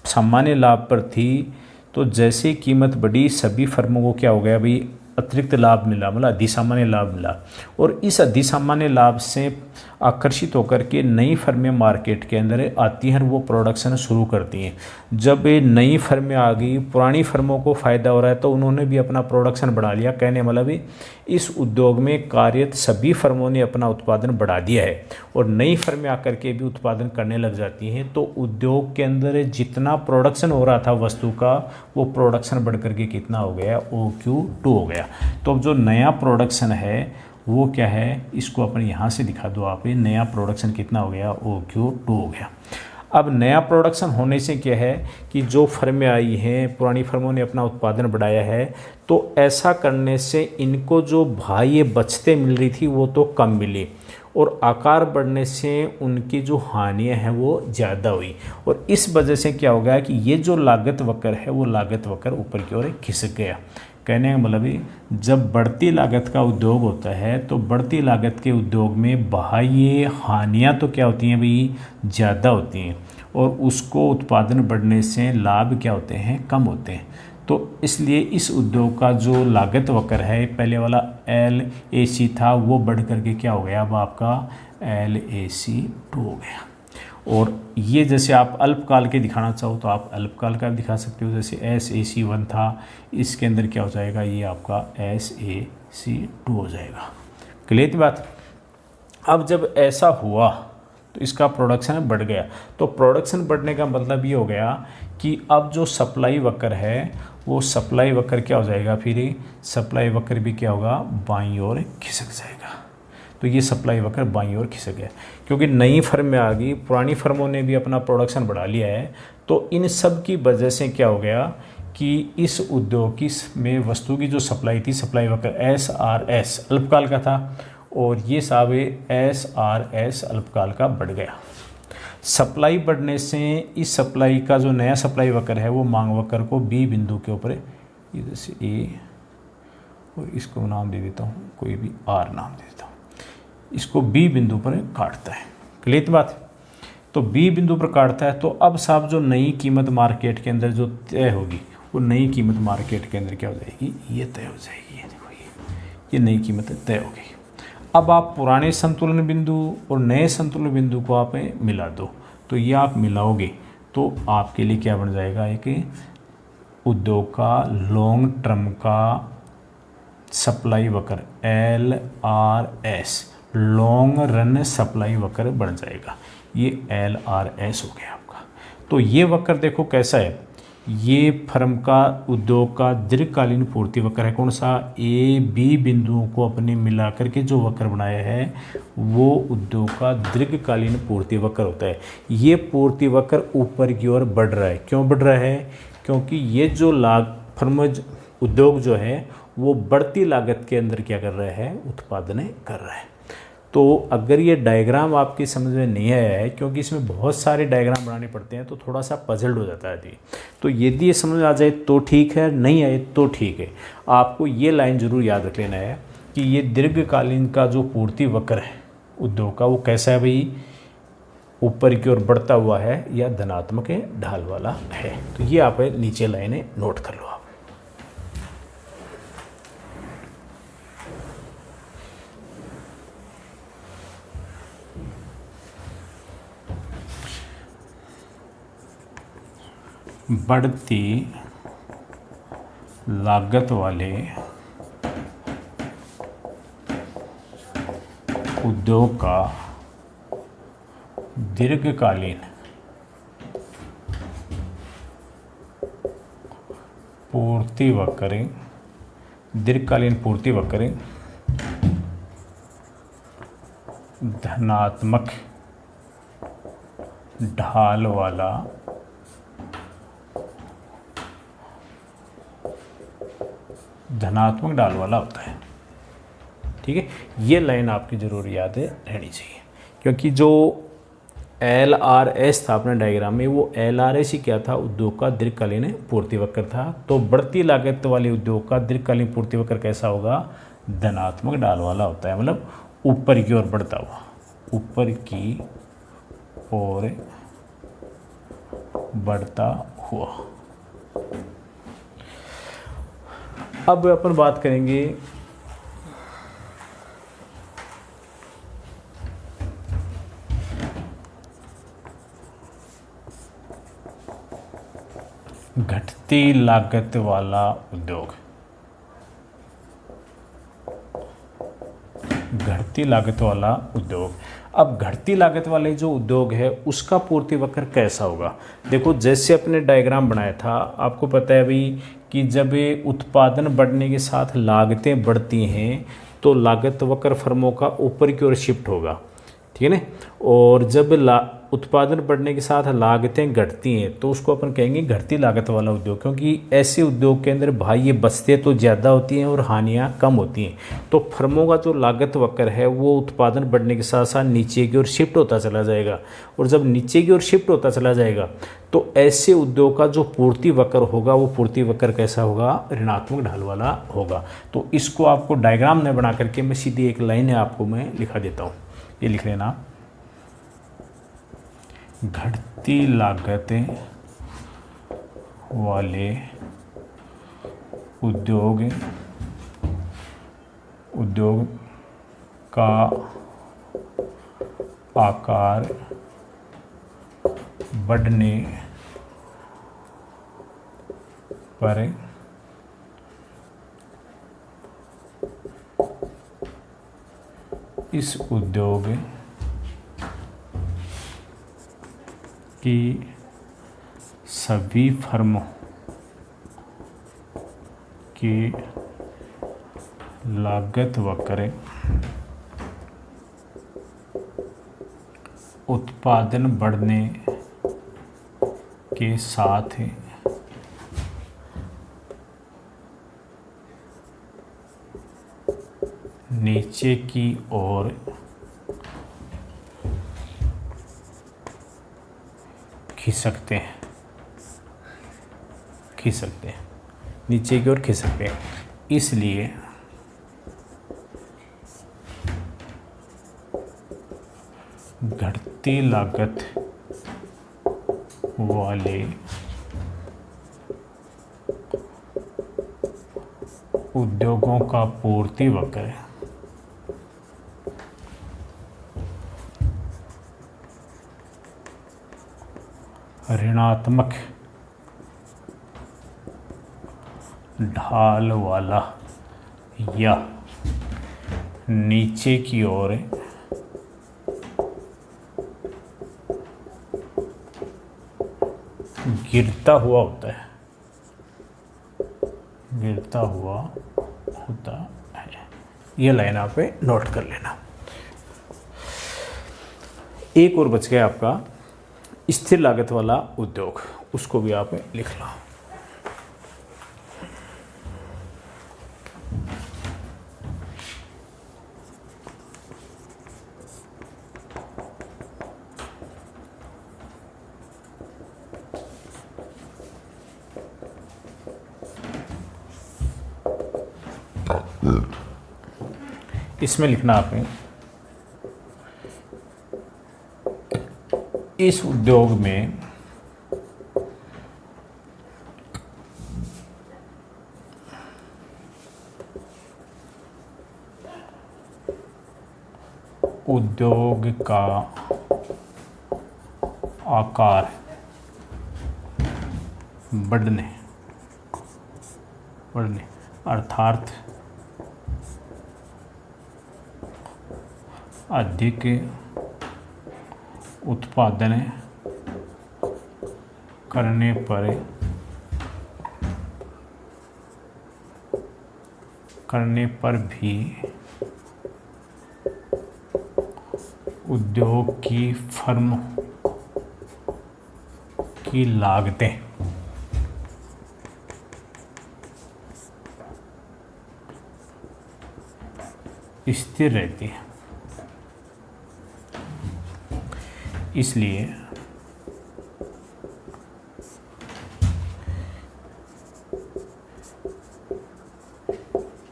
S1: सामान्य लाभ पर थी, तो जैसे ही कीमत बढ़ी सभी फर्मों को क्या हो गया भाई, अतिरिक्त लाभ मिला, मतलब अधिसामान्य लाभ मिला, और इस अधिसामान्य लाभ से आकर्षित होकर के नई फर्में मार्केट के अंदर आती हैं, वो प्रोडक्शन शुरू करती हैं। जब ये नई फर्में आ गई, पुरानी फर्मों को फ़ायदा हो रहा है, तो उन्होंने भी अपना प्रोडक्शन बढ़ा लिया। कहने मतलब भी इस उद्योग में कार्यरत सभी फर्मों ने अपना उत्पादन बढ़ा दिया है, और नई फर्में आकर के भी उत्पादन करने लग जाती हैं। तो उद्योग के अंदर जितना प्रोडक्शन हो रहा था वस्तु का, वो प्रोडक्शन बढ़ करके कितना हो गया, OQ2 हो गया। तो अब जो नया प्रोडक्शन है वो क्या है, इसको अपन यहाँ से दिखा दो आप, नया प्रोडक्शन कितना हो गया, OQ2 हो गया। अब नया प्रोडक्शन होने से क्या है कि जो फर्में आई हैं, पुरानी फर्मों ने अपना उत्पादन बढ़ाया है, तो ऐसा करने से इनको जो बाह्य बचतें मिल रही थी वो तो कम मिली, और आकार बढ़ने से उनकी जो हानियाँ हैं वो ज़्यादा हुई, और इस वजह से क्या हो गया कि ये जो लागत वक्र है वो लागत वक्र ऊपर की ओर खिसक गया। कहने का मतलब है जब बढ़ती लागत का उद्योग होता है तो बढ़ती लागत के उद्योग में बाह्य हानियाँ तो क्या होती हैं भाई, ज़्यादा होती हैं, और उसको उत्पादन बढ़ने से लाभ क्या होते हैं, कम होते हैं। तो इसलिए इस उद्योग का जो लागत वक्र है, पहले वाला LAC था, वो बढ़ करके क्या हो गया, अब आपका LAC2 हो गया। और ये जैसे आप अल्पकाल के दिखाना चाहो तो आप अल्पकाल का भी दिखा सकते हो, जैसे SAC1 था, इसके अंदर क्या हो जाएगा, ये आपका SAC2 हो जाएगा। क्लियर बात। अब जब ऐसा हुआ तो इसका प्रोडक्शन बढ़ गया, तो प्रोडक्शन बढ़ने का मतलब ये हो गया कि अब जो सप्लाई वक्र है वो सप्लाई वक्र क्या हो जाएगा, फिर सप्लाई वक्र भी क्या होगा, बाईं ओर खिसक जाएगा। तो ये सप्लाई वक्र बाईं ओर खिसक गया, क्योंकि नई फर्म आ गई, पुरानी फर्मों ने भी अपना प्रोडक्शन बढ़ा लिया है। तो इन सब की वजह से क्या हो गया कि इस उद्योग की में वस्तु की जो सप्लाई थी, सप्लाई वक्र SRS अल्पकाल का था, और ये साहब SRS अल्पकाल का बढ़ गया। सप्लाई बढ़ने से इस सप्लाई का जो नया सप्लाई वक्र है वो मांग वक्र को B बिंदु के ऊपर, इधर से A और इसको नाम दे देता हूँ, कोई भी R नाम दे देता हूँ, इसको B बिंदु पर काटता है। क्लियर बात? तो B बिंदु पर काटता है। तो अब साहब जो नई कीमत मार्केट के अंदर जो तय होगी, वो नई कीमत मार्केट के अंदर क्या हो जाएगी, ये तय हो जाएगी। ये देखो, ये नई कीमत तय हो गई। अब आप पुराने संतुलन बिंदु और नए संतुलन बिंदु को आप मिला दो, तो ये आप मिलाओगे तो आपके लिए क्या बन जाएगा, एक उद्योग का लॉन्ग टर्म का सप्लाई वक्र LRS, लॉन्ग रन सप्लाई वक्र बन जाएगा। ये LRS हो गया आपका। तो ये वक्र देखो कैसा है, ये फर्म का उद्योग का दीर्घकालीन पूर्ति वक्र है। कौन सा? A-B बिंदुओं को अपने मिला करके जो वक्र बनाया है वो उद्योग का दीर्घकालीन पूर्ति वक्र होता है। ये पूर्ति वक्र ऊपर की ओर बढ़ रहा है। क्यों बढ़ रहा है? क्योंकि ये जो फर्म उद्योग जो है वो बढ़ती लागत के अंदर क्या कर रहा है, उत्पादन कर रहा है। तो अगर ये डायग्राम आपकी समझ में नहीं आया है, क्योंकि इसमें बहुत सारे डायग्राम बनाने पड़ते हैं, तो थोड़ा सा पजल्ड हो जाता है। तो यदि ये समझ आ जाए तो ठीक है, नहीं आए तो ठीक है। आपको ये लाइन जरूर याद रख लेना है कि ये दीर्घकालीन का जो पूर्ति वक्र है उद्योग का, वो कैसा है भाई, ऊपर की ओर बढ़ता हुआ है या धनात्मक ढाल वाला है। तो ये आप नीचे लाइनें नोट कर लो आप। बढ़ती लागत वाले उद्योग का दीर्घकालीन पूर्ति वक्र, दीर्घकालीन पूर्ति वक्र धनात्मक ढाल वाला होता है। ठीक है, ये लाइन आपकी जरूर याद रहनी चाहिए, क्योंकि जो LRS था अपने डायग्राम में, वो LRS ही क्या था, उद्योग का दीर्घकालीन पूर्ति वक्र था। तो बढ़ती लागत वाले उद्योग का दीर्घकालीन पूर्ति वक्र कैसा होगा, धनात्मक ढाल वाला होता है, मतलब ऊपर की ओर बढ़ता हुआ, ऊपर की ओर बढ़ता हुआ। अब अपन बात करेंगे घटती लागत वाला उद्योग। घटती लागत वाला उद्योग। अब घटती लागत वाले जो उद्योग है उसका पूर्ति वक्र कैसा होगा। देखो, जैसे अपने डायग्राम बनाया था, आपको पता है भाई कि जब उत्पादन बढ़ने के साथ लागतें बढ़ती हैं तो लागत वक्र फर्मों का ऊपर की ओर शिफ्ट होगा। ठीक है ना। और जब उत्पादन बढ़ने के साथ लागतें घटती हैं तो उसको अपन कहेंगे घटती लागत वाला उद्योग, क्योंकि ऐसे उद्योग के अंदर भाई ये बचतें तो ज़्यादा होती हैं और हानियाँ कम होती हैं। तो फर्मों का जो लागत वक्र है वो उत्पादन बढ़ने के साथ साथ नीचे की ओर शिफ्ट होता चला जाएगा, और जब नीचे की ओर शिफ्ट होता चला जाएगा तो ऐसे उद्योग का जो पूर्ति वक्र होगा वो पूर्ति वक्र कैसा होगा, ऋणात्मक ढाल वाला होगा। तो इसको आपको डायग्राम में बना करके मैं सीधी एक लाइन आपको मैं लिखा देता हूँ, ये लिख लेना। घटती लागतें वाले उद्योग का आकार बढ़ने पर इस उद्योग की सभी फर्मों की लागत वक्र उत्पादन बढ़ने के साथ नीचे की ओर खिसकते हैं, नीचे की ओर खिसकते हैं। इसलिए घटती लागत वाले उद्योगों का पूर्ति वक्र ऋणात्मक ढाल वाला या नीचे की ओर गिरता हुआ होता है, ये लाइन आप नोट कर लेना। एक और बच गया आपका स्थिर लागत वाला उद्योग, उसको भी आप लिख लो। इसमें लिखना आपने इस उद्योग में उद्योग का आकार बढ़ने अर्थात अधिक उत्पादन करने पर भी उद्योग की फर्म की लागतें स्थिर रहती है। इसलिए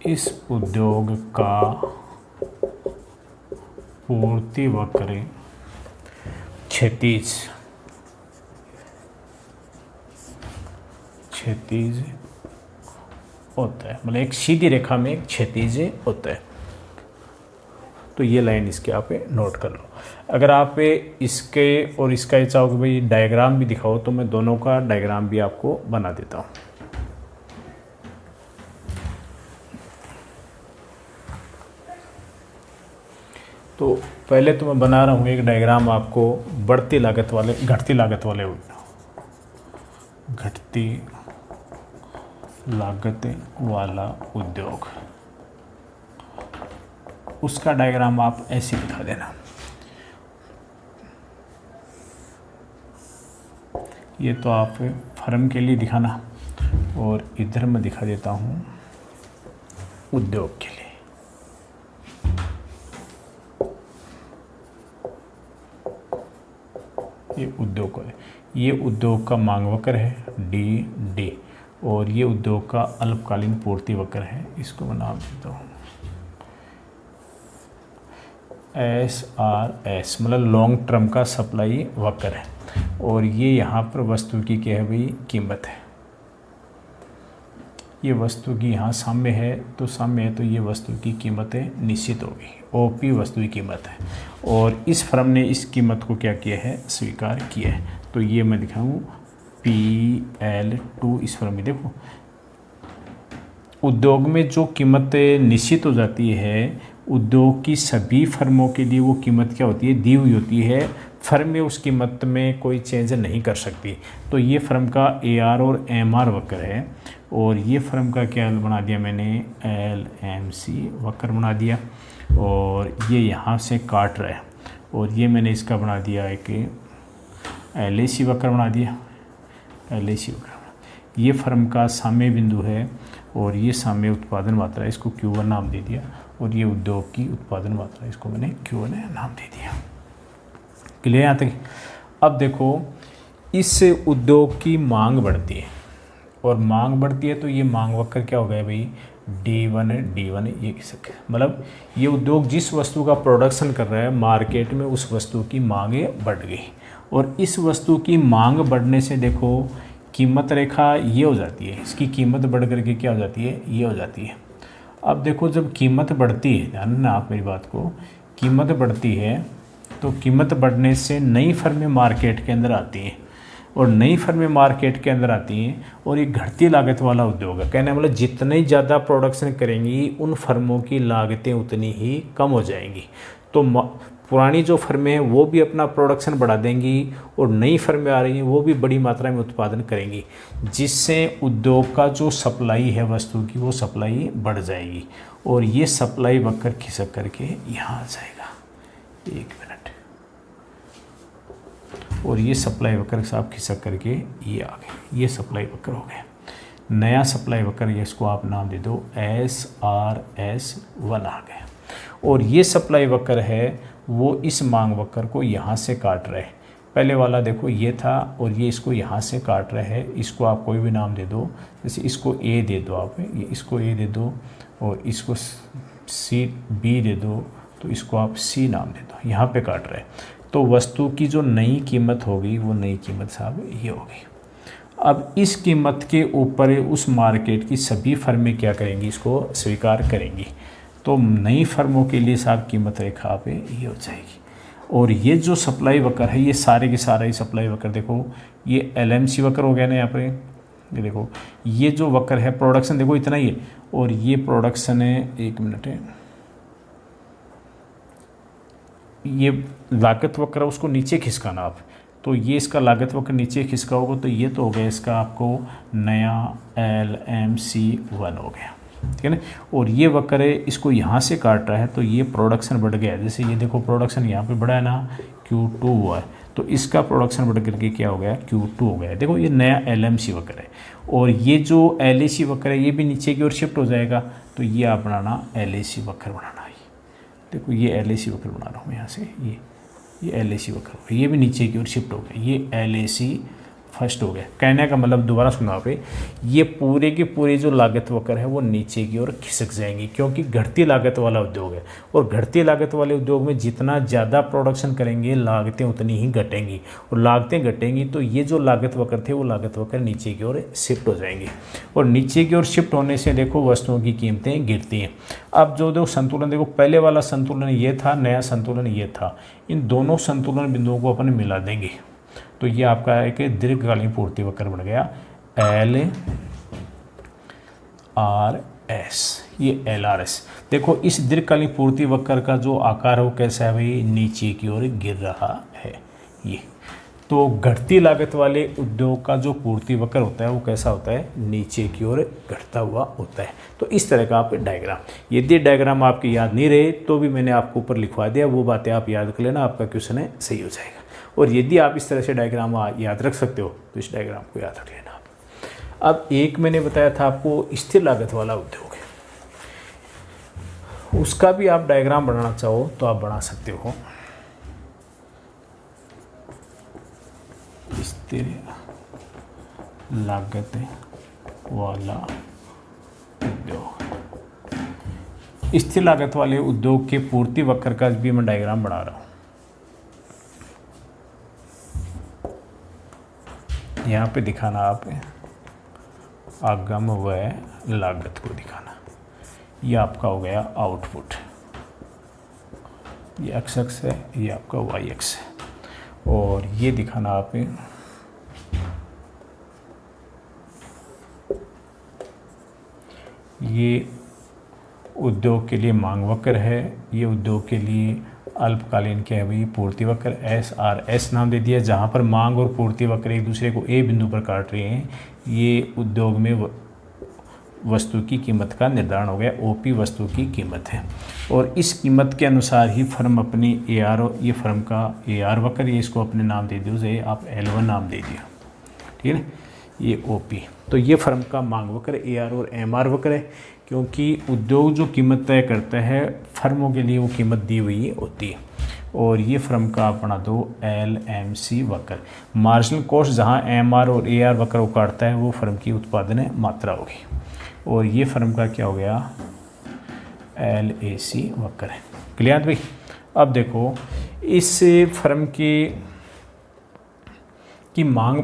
S1: इस उद्योग का पूर्ति वक्र क्षैतिज होता है, मतलब एक सीधी रेखा में एक क्षैतिज होता है। तो ये लाइन इसके आप नोट कर लो। अगर आप इसके और इसका चाहो कि भाई डायग्राम भी दिखाओ तो मैं दोनों का डायग्राम भी आपको बना देता हूँ। तो पहले तो मैं बना रहा हूँ एक डायग्राम आपको घटती लागत वाला उद्योग, उसका डायग्राम आप ऐसे दिखा देना। ये तो आप फर्म के लिए दिखाना और इधर मैं दिखा देता हूँ उद्योग के लिए। ये उद्योग है, ये उद्योग का मांग वक्र है डी और ये उद्योग का अल्पकालीन पूर्ति वक्र है, इसको मैं नाम देता हूँ SRS, मतलब लॉन्ग टर्म का सप्लाई वक्र है। और ये यहाँ पर वस्तु की क्या है भाई कीमत है। ये वस्तु की यहाँ साम्य है तो ये वस्तु की कीमतें निश्चित होगी। OP वस्तु की कीमत है और इस फर्म ने इस कीमत को क्या किया है स्वीकार किया है। तो ये मैं दिखाऊँ PL2 इस फर्म में देखो उद्योग में जो कीमत निश्चित हो जाती है, उद्योग की सभी फर्मों के लिए वो कीमत क्या होती है दी हुई होती है। फर्म में उस कीमत में कोई चेंज नहीं कर सकती। तो ये फर्म का AR और MR वक्र है और ये फर्म का क्या बना दिया मैंने LMC वक्र बना दिया और ये यहाँ से काट रहा है और ये मैंने इसका बना दिया है कि LAC वक्र बना दिया, LAC वक्र। ये फर्म का साम्य बिंदु है और ये साम्य उत्पादन मात्रा है, इसको Q1 नाम दे दिया। और ये उद्योग की उत्पादन मात्रा, इसको मैंने Q1 नाम दे दिया। क्लियर यहाँ तक? अब देखो, इस उद्योग की मांग बढ़ती है और मांग बढ़ती है तो ये मांग वक्र क्या हो गया भाई, D1 ये मतलब ये उद्योग जिस वस्तु का प्रोडक्शन कर रहा है मार्केट में, उस वस्तु की मांगें बढ़ गई और इस वस्तु की मांग बढ़ने से देखो कीमत रेखा ये हो जाती है, इसकी कीमत बढ़ करके क्या हो जाती है, ये हो जाती है। अब देखो जब कीमत बढ़ती है, ध्यान ना आप मेरी बात को, कीमत बढ़ती है तो कीमत बढ़ने से नई फर्में मार्केट के अंदर आती हैं और नई फर्में मार्केट के अंदर आती हैं और ये घटती लागत वाला उद्योग है। कहने मतलब जितने ज़्यादा प्रोडक्शन करेंगी उन फर्मों की लागतें उतनी ही कम हो जाएंगी। तो पुरानी जो फर्में हैं वो भी अपना प्रोडक्शन बढ़ा देंगी और नई फर्में आ रही हैं वो भी बड़ी मात्रा में उत्पादन करेंगी, जिससे उद्योग का जो सप्लाई है वस्तु की वो सप्लाई बढ़ जाएगी और ये सप्लाई वक्र खिसक करके यहाँ आ जाएगा। एक मिनट, और ये सप्लाई वक्र साहब खिसक करके ये आ गए, ये सप्लाई वक्र हो गया। नया सप्लाई वक्र, ये इसको आप नाम दे दो SRS1 आ गया। और ये सप्लाई वक्र है वो इस मांग वक्र को यहाँ से काट रहे हैं। पहले वाला देखो ये था और ये इसको यहाँ से काट रहे हैं। इसको आप कोई भी नाम दे दो, जैसे इसको A दे दो आप, ये इसको A दे दो और इसको B दे दो, तो इसको आप C नाम दे दो। यहाँ पे काट रहे हैं तो वस्तु की जो नई कीमत होगी वो नई कीमत साहब ये होगी। अब इस कीमत के ऊपर उस मार्केट की सभी फर्में क्या करेंगी, इसको स्वीकार करेंगी। तो नई फर्मों के लिए साहब कीमत रेखा पे ये हो जाएगी। और ये जो सप्लाई वक्र है ये सारे के सारे ही सप्लाई वक्र, देखो ये LMC वक्र हो गया ना यहाँ पे, ये देखो ये जो वक्र है प्रोडक्शन देखो इतना ही है और ये प्रोडक्शन है, एक मिनट है, ये लागत वक्र उसको नीचे खिसकाना आप, तो ये इसका लागत वक्र नीचे खिसका होगा तो ये तो हो गया इसका आपको नया LMC1 हो गया, ठीक है ना। और ये वक्र है इसको यहाँ से काट रहा है तो ये प्रोडक्शन बढ़ गया है। जैसे ये देखो प्रोडक्शन यहाँ पे बढ़ा है ना, Q2 हुआ है तो इसका प्रोडक्शन बढ़ करके क्या हो गया, Q2 हो गया है। देखो ये नया LMC वक्र है और ये जो LAC वक्र है ये भी नीचे की ओर शिफ्ट हो जाएगा। तो ये आप बनाना LAC वक्र बनाना है। देखो ये LAC वक्र बना रहा हूँ यहाँ से, ये LAC वक्र, ये भी नीचे की ओर शिफ्ट हो गया, ये LAC फर्स्ट हो गया। कहने का मतलब दोबारा सुना आप, ये पूरे की पूरी जो लागत वक्र है वो नीचे की ओर खिसक जाएंगी क्योंकि घटती लागत वाला उद्योग है और घटती लागत वाले उद्योग में जितना ज़्यादा प्रोडक्शन करेंगे लागतें उतनी ही घटेंगी और लागतें घटेंगी तो ये जो लागत वक्र थे वो लागत वक्र नीचे की ओर शिफ्ट हो जाएंगे और नीचे की ओर शिफ्ट होने से देखो वस्तुओं की कीमतें गिरती हैं। अब जो देखो संतुलन, देखो पहले वाला संतुलन ये था, नया संतुलन ये था, इन दोनों संतुलन बिंदुओं को अपन मिला देंगे तो ये आपका एक दीर्घकालीन पूर्ति वक्र बन गया LRS, ये LRS। देखो इस दीर्घकालीन पूर्ति वक्र का जो आकार है वो कैसा है भाई, नीचे की ओर गिर रहा है ये। तो घटती लागत वाले उद्योग का जो पूर्ति वक्र होता है वो कैसा होता है, नीचे की ओर घटता हुआ होता है। तो इस तरह का आप डायग्राम, यदि डायग्राम आपके याद नहीं रहे तो भी मैंने आपको ऊपर लिखवा दिया, वो बातें आप याद कर लेना, आपका क्वेश्चन है सही हो जाएगा। और यदि आप इस तरह से डायग्राम याद रख सकते हो तो इस डायग्राम को याद रख लेना। अब एक मैंने बताया था आपको स्थिर लागत वाला उद्योग है, उसका भी आप डायग्राम बनाना चाहो तो आप बना सकते हो। स्थिर लागत वाला उद्योग, स्थिर लागत वाले उद्योग के पूर्ति वक्र का भी मैं डायग्राम बना रहा हूँ। यहाँ पे दिखाना आप आगम व लागत को दिखाना, ये आपका हो गया आउटपुट, ये एक्स एक्स है, ये आपका वाई एक्स है। और ये दिखाना आप ये उद्योग के लिए मांग वक्र है, ये उद्योग के लिए अल्पकालीन क्या है भाई, पूर्ति वक्र SRS नाम दे दिया, जहाँ पर मांग और पूर्ति वक्र एक दूसरे को A बिंदु पर काट रहे हैं। ये उद्योग में वस्तु की कीमत का निर्धारण हो गया। ओपी वस्तु की कीमत है और इस कीमत के अनुसार ही फर्म अपनी AR, ये फर्म का AR वक्र, ये इसको अपने नाम दे दीजिए, आप L1 नाम दे दिया, ठीक है। ये OP, तो ये फर्म का मांग वक्र AR और MR वक्र है, क्योंकि उद्योग जो कीमत तय करता है फर्मों के लिए वो कीमत दी हुई होती है। और ये फर्म का अपना दो LMC वक्र, मार्जिनल कॉस्ट जहाँ MR और AR वक्र को काटता है वो फर्म की उत्पादन मात्रा होगी। और ये फर्म का क्या हो गया, LAC वक्र है। क्लियर भाई। अब देखो इस फर्म की मांग,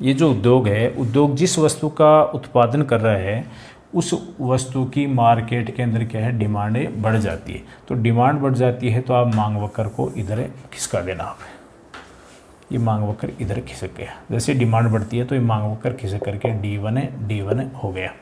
S1: ये जो उद्योग है, उद्योग जिस वस्तु का उत्पादन कर रहा है उस वस्तु की मार्केट के अंदर क्या है, डिमांडें बढ़ जाती है। तो डिमांड बढ़ जाती है तो आप मांग वक्र को इधर खिसका देना। आप ये मांग वक्र इधर खिसक गया, जैसे डिमांड बढ़ती है तो ये मांग वक्र खिसक करके D1 हो गया।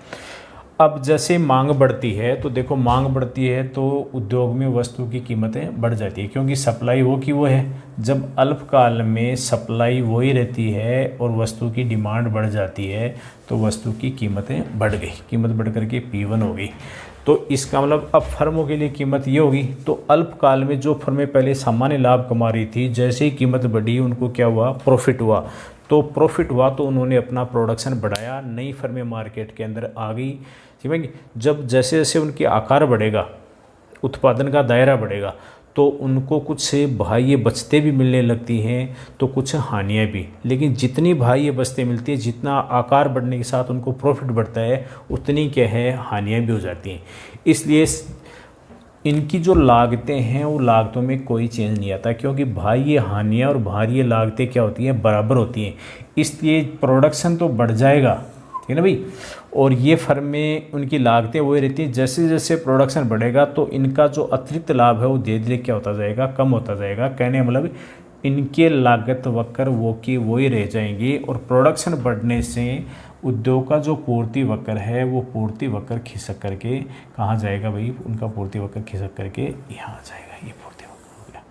S1: अब जैसे मांग बढ़ती है तो देखो, मांग बढ़ती है तो उद्योग में वस्तु की कीमतें बढ़ जाती है, क्योंकि सप्लाई वो की वो है। जब अल्पकाल में सप्लाई वही रहती है और वस्तु की डिमांड बढ़ जाती है तो वस्तु की कीमतें बढ़ गई, कीमत बढ़ करके P1 हो गई। तो इसका मतलब अब फर्मों के लिए कीमत ये होगी। तो अल्पकाल में जो फर्में पहले सामान्य लाभ कमा रही थी, जैसे ही कीमत बढ़ी उनको क्या हुआ, प्रॉफिट हुआ। तो प्रॉफिट हुआ तो उन्होंने अपना प्रोडक्शन बढ़ाया, नई फर्में मार्केट के अंदर आ गई, ठीक है। जब जैसे जैसे उनके आकार बढ़ेगा, उत्पादन का दायरा बढ़ेगा, तो उनको कुछ बाह्य बचतें भी मिलने लगती हैं तो कुछ हानियाँ भी। लेकिन जितनी बाह्य बचतें मिलती है, जितना आकार बढ़ने के साथ उनको प्रॉफिट बढ़ता है, उतनी क्या है, हानियाँ भी हो जाती हैं। इसलिए इनकी जो लागतें हैं वो लागतों में कोई चेंज नहीं आता, क्योंकि बाह्य हानियाँ और बाह्य लागतें क्या होती हैं, बराबर होती हैं। इसलिए प्रोडक्शन तो बढ़ जाएगा, ठीक है ना भाई। और ये फर्म में उनकी लागतें वही रहती हैं। जैसे जैसे प्रोडक्शन बढ़ेगा तो इनका जो अतिरिक्त लाभ है वो धीरे धीरे क्या होता जाएगा, कम होता जाएगा। कहने का मतलब इनके लागत वक्र वो की वही रह जाएंगी। और प्रोडक्शन बढ़ने से उद्योग का जो पूर्ति वक्र है वो पूर्ति वक्र खिसक करके कहाँ जाएगा भाई, उनका पूर्ति वक्र खिसक करके यहाँ आ जाएगा। ये पूर्ति वक्र हो गया,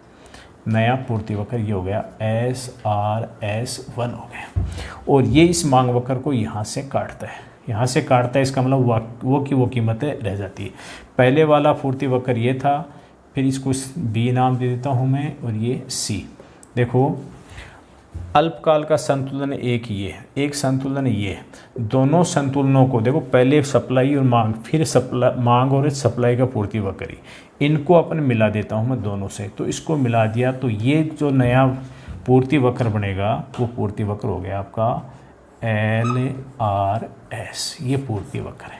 S1: नया पूर्ति वक्र ये हो गया, SRS1 हो गया। और ये इस मांग वक्र को यहाँ से काटता है, यहाँ से काटता है। इसका मतलब वो कीमतें रह जाती है। पहले वाला पूर्ति वक्र ये था, फिर इसको B नाम दे देता हूँ मैं, और ये C। देखो अल्पकाल का संतुलन एक ये है, एक संतुलन ये है। दोनों संतुलनों को देखो, पहले सप्लाई और मांग, फिर मांग और सप्लाई का पूर्ति वक्र, इनको अपन मिला देता हूँ मैं दोनों से। तो इसको मिला दिया तो ये जो नया पूर्ति वक्र बनेगा वो पूर्ति वक्र हो गया आपका LRS, ये पूर्ति वक्र है।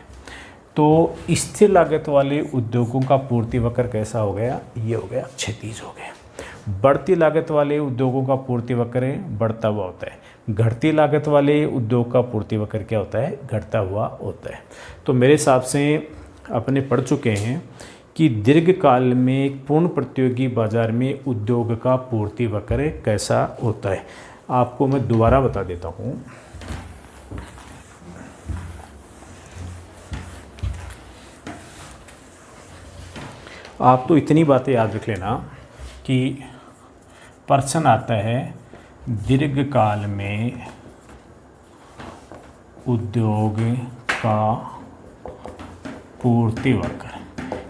S1: तो स्थिर लागत वाले उद्योगों का पूर्ति वक्र कैसा हो गया, ये हो गया क्षैतिज हो गया। बढ़ती लागत वाले उद्योगों का पूर्ति वक्र बढ़ता हुआ होता है। घटती लागत वाले उद्योग का पूर्ति वक्र क्या होता है, घटता हुआ होता है। तो मेरे हिसाब से अपने पढ़ चुके हैं कि दीर्घकाल में पूर्ण प्रतियोगी बाजार में उद्योग का पूर्ति वक्र कैसा होता है। आपको मैं दोबारा बता देता हूँ। आप तो इतनी बातें याद रख लेना कि प्रश्न आता है दीर्घकाल में उद्योग का पूर्ति वक्र,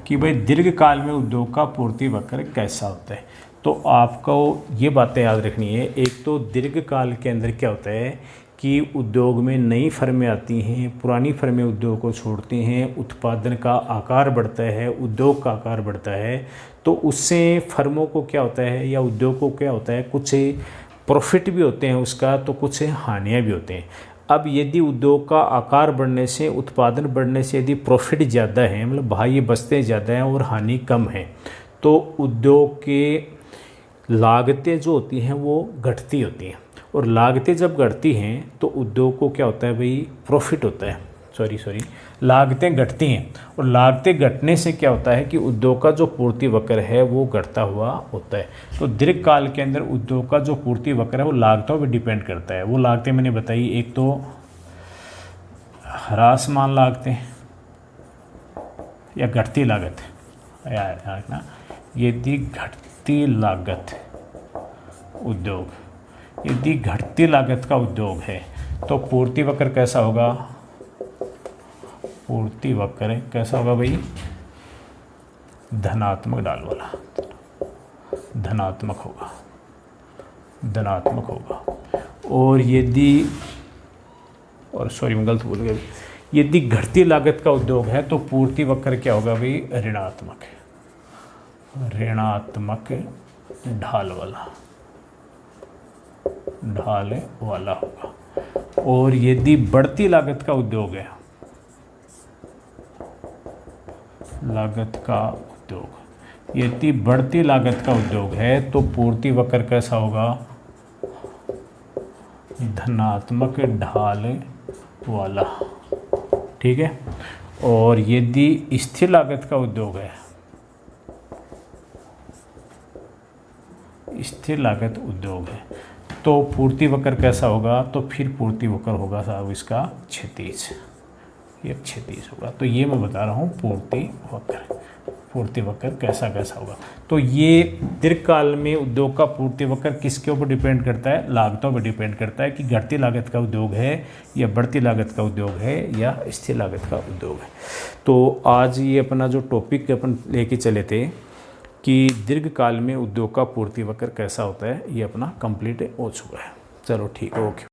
S1: कि भाई दीर्घकाल में उद्योग का पूर्ति वक्र कैसा होता है। तो आपको ये बातें याद रखनी है। एक तो दीर्घकाल के अंदर क्या होता है कि उद्योग में नई फर्में आती हैं, पुरानी फर्में उद्योग को छोड़ती हैं, उत्पादन का आकार बढ़ता है, उद्योग का आकार बढ़ता है। तो उससे फर्मों को क्या होता है या उद्योग को क्या होता है, कुछ प्रॉफिट भी होते हैं उसका, तो कुछ हानियाँ भी होते हैं। अब यदि उद्योग का आकार बढ़ने से, उत्पादन बढ़ने से यदि प्रॉफिट ज़्यादा है, मतलब बाह्य बचतें ज़्यादा हैं और हानि कम है, तो उद्योग के लागतें जो होती हैं वो घटती होती हैं। और लागतें जब घटती हैं तो उद्योग को क्या होता है भाई, प्रॉफिट होता है। लागतें घटती हैं और लागतें घटने से क्या होता है कि उद्योग का जो पूर्ति वक्र है वो घटता हुआ होता है। तो दीर्घकाल के अंदर उद्योग का जो पूर्ति वक्र है वो लागतों पर डिपेंड करता है। वो लागतें मैंने बताई, एक तो ह्रासमान लागतें या घटती लागत, यार ना, यदि घटती लागत उद्योग, यदि घटती लागत का उद्योग है तो पूर्ति वक्र कैसा होगा, पूर्ति वक्र कैसा होगा भाई, धनात्मक ढाल वाला, धनात्मक होगा, धनात्मक होगा। और यदि, और सॉरी मैं गलत बोल गया, यदि घटती लागत का उद्योग है तो पूर्ति वक्र क्या होगा भाई, ऋणात्मक, ऋणात्मक ढाल वाला, ढाल वाला होगा। और यदि बढ़ती लागत का उद्योग है, लागत का उद्योग, यदि बढ़ती लागत का उद्योग है तो पूर्ति वक्र कैसा होगा, धनात्मक ढाल वाला, ठीक है। और यदि स्थिर लागत का उद्योग है, स्थिर लागत उद्योग है, तो पूर्ति वक्र कैसा होगा, तो फिर पूर्ति वक्र होगा साहब इसका क्षैतिज, ये क्षैतिज होगा। तो ये मैं बता रहा हूँ पूर्ति वक्र, पूर्ति वक्र कैसा कैसा होगा। तो ये दीर्घकाल में उद्योग का पूर्ति वक्र किसके ऊपर डिपेंड करता है, लागतों पर डिपेंड करता है कि घटती लागत का उद्योग है या बढ़ती लागत का उद्योग है या स्थिर लागत का उद्योग है। तो आज ये अपना जो टॉपिक अपन लेके चले थे कि दीर्घकाल में उद्योग का पूर्ति वक्र कैसा होता है, ये अपना कंप्लीट हो चुका है। चलो ठीक है, ओके।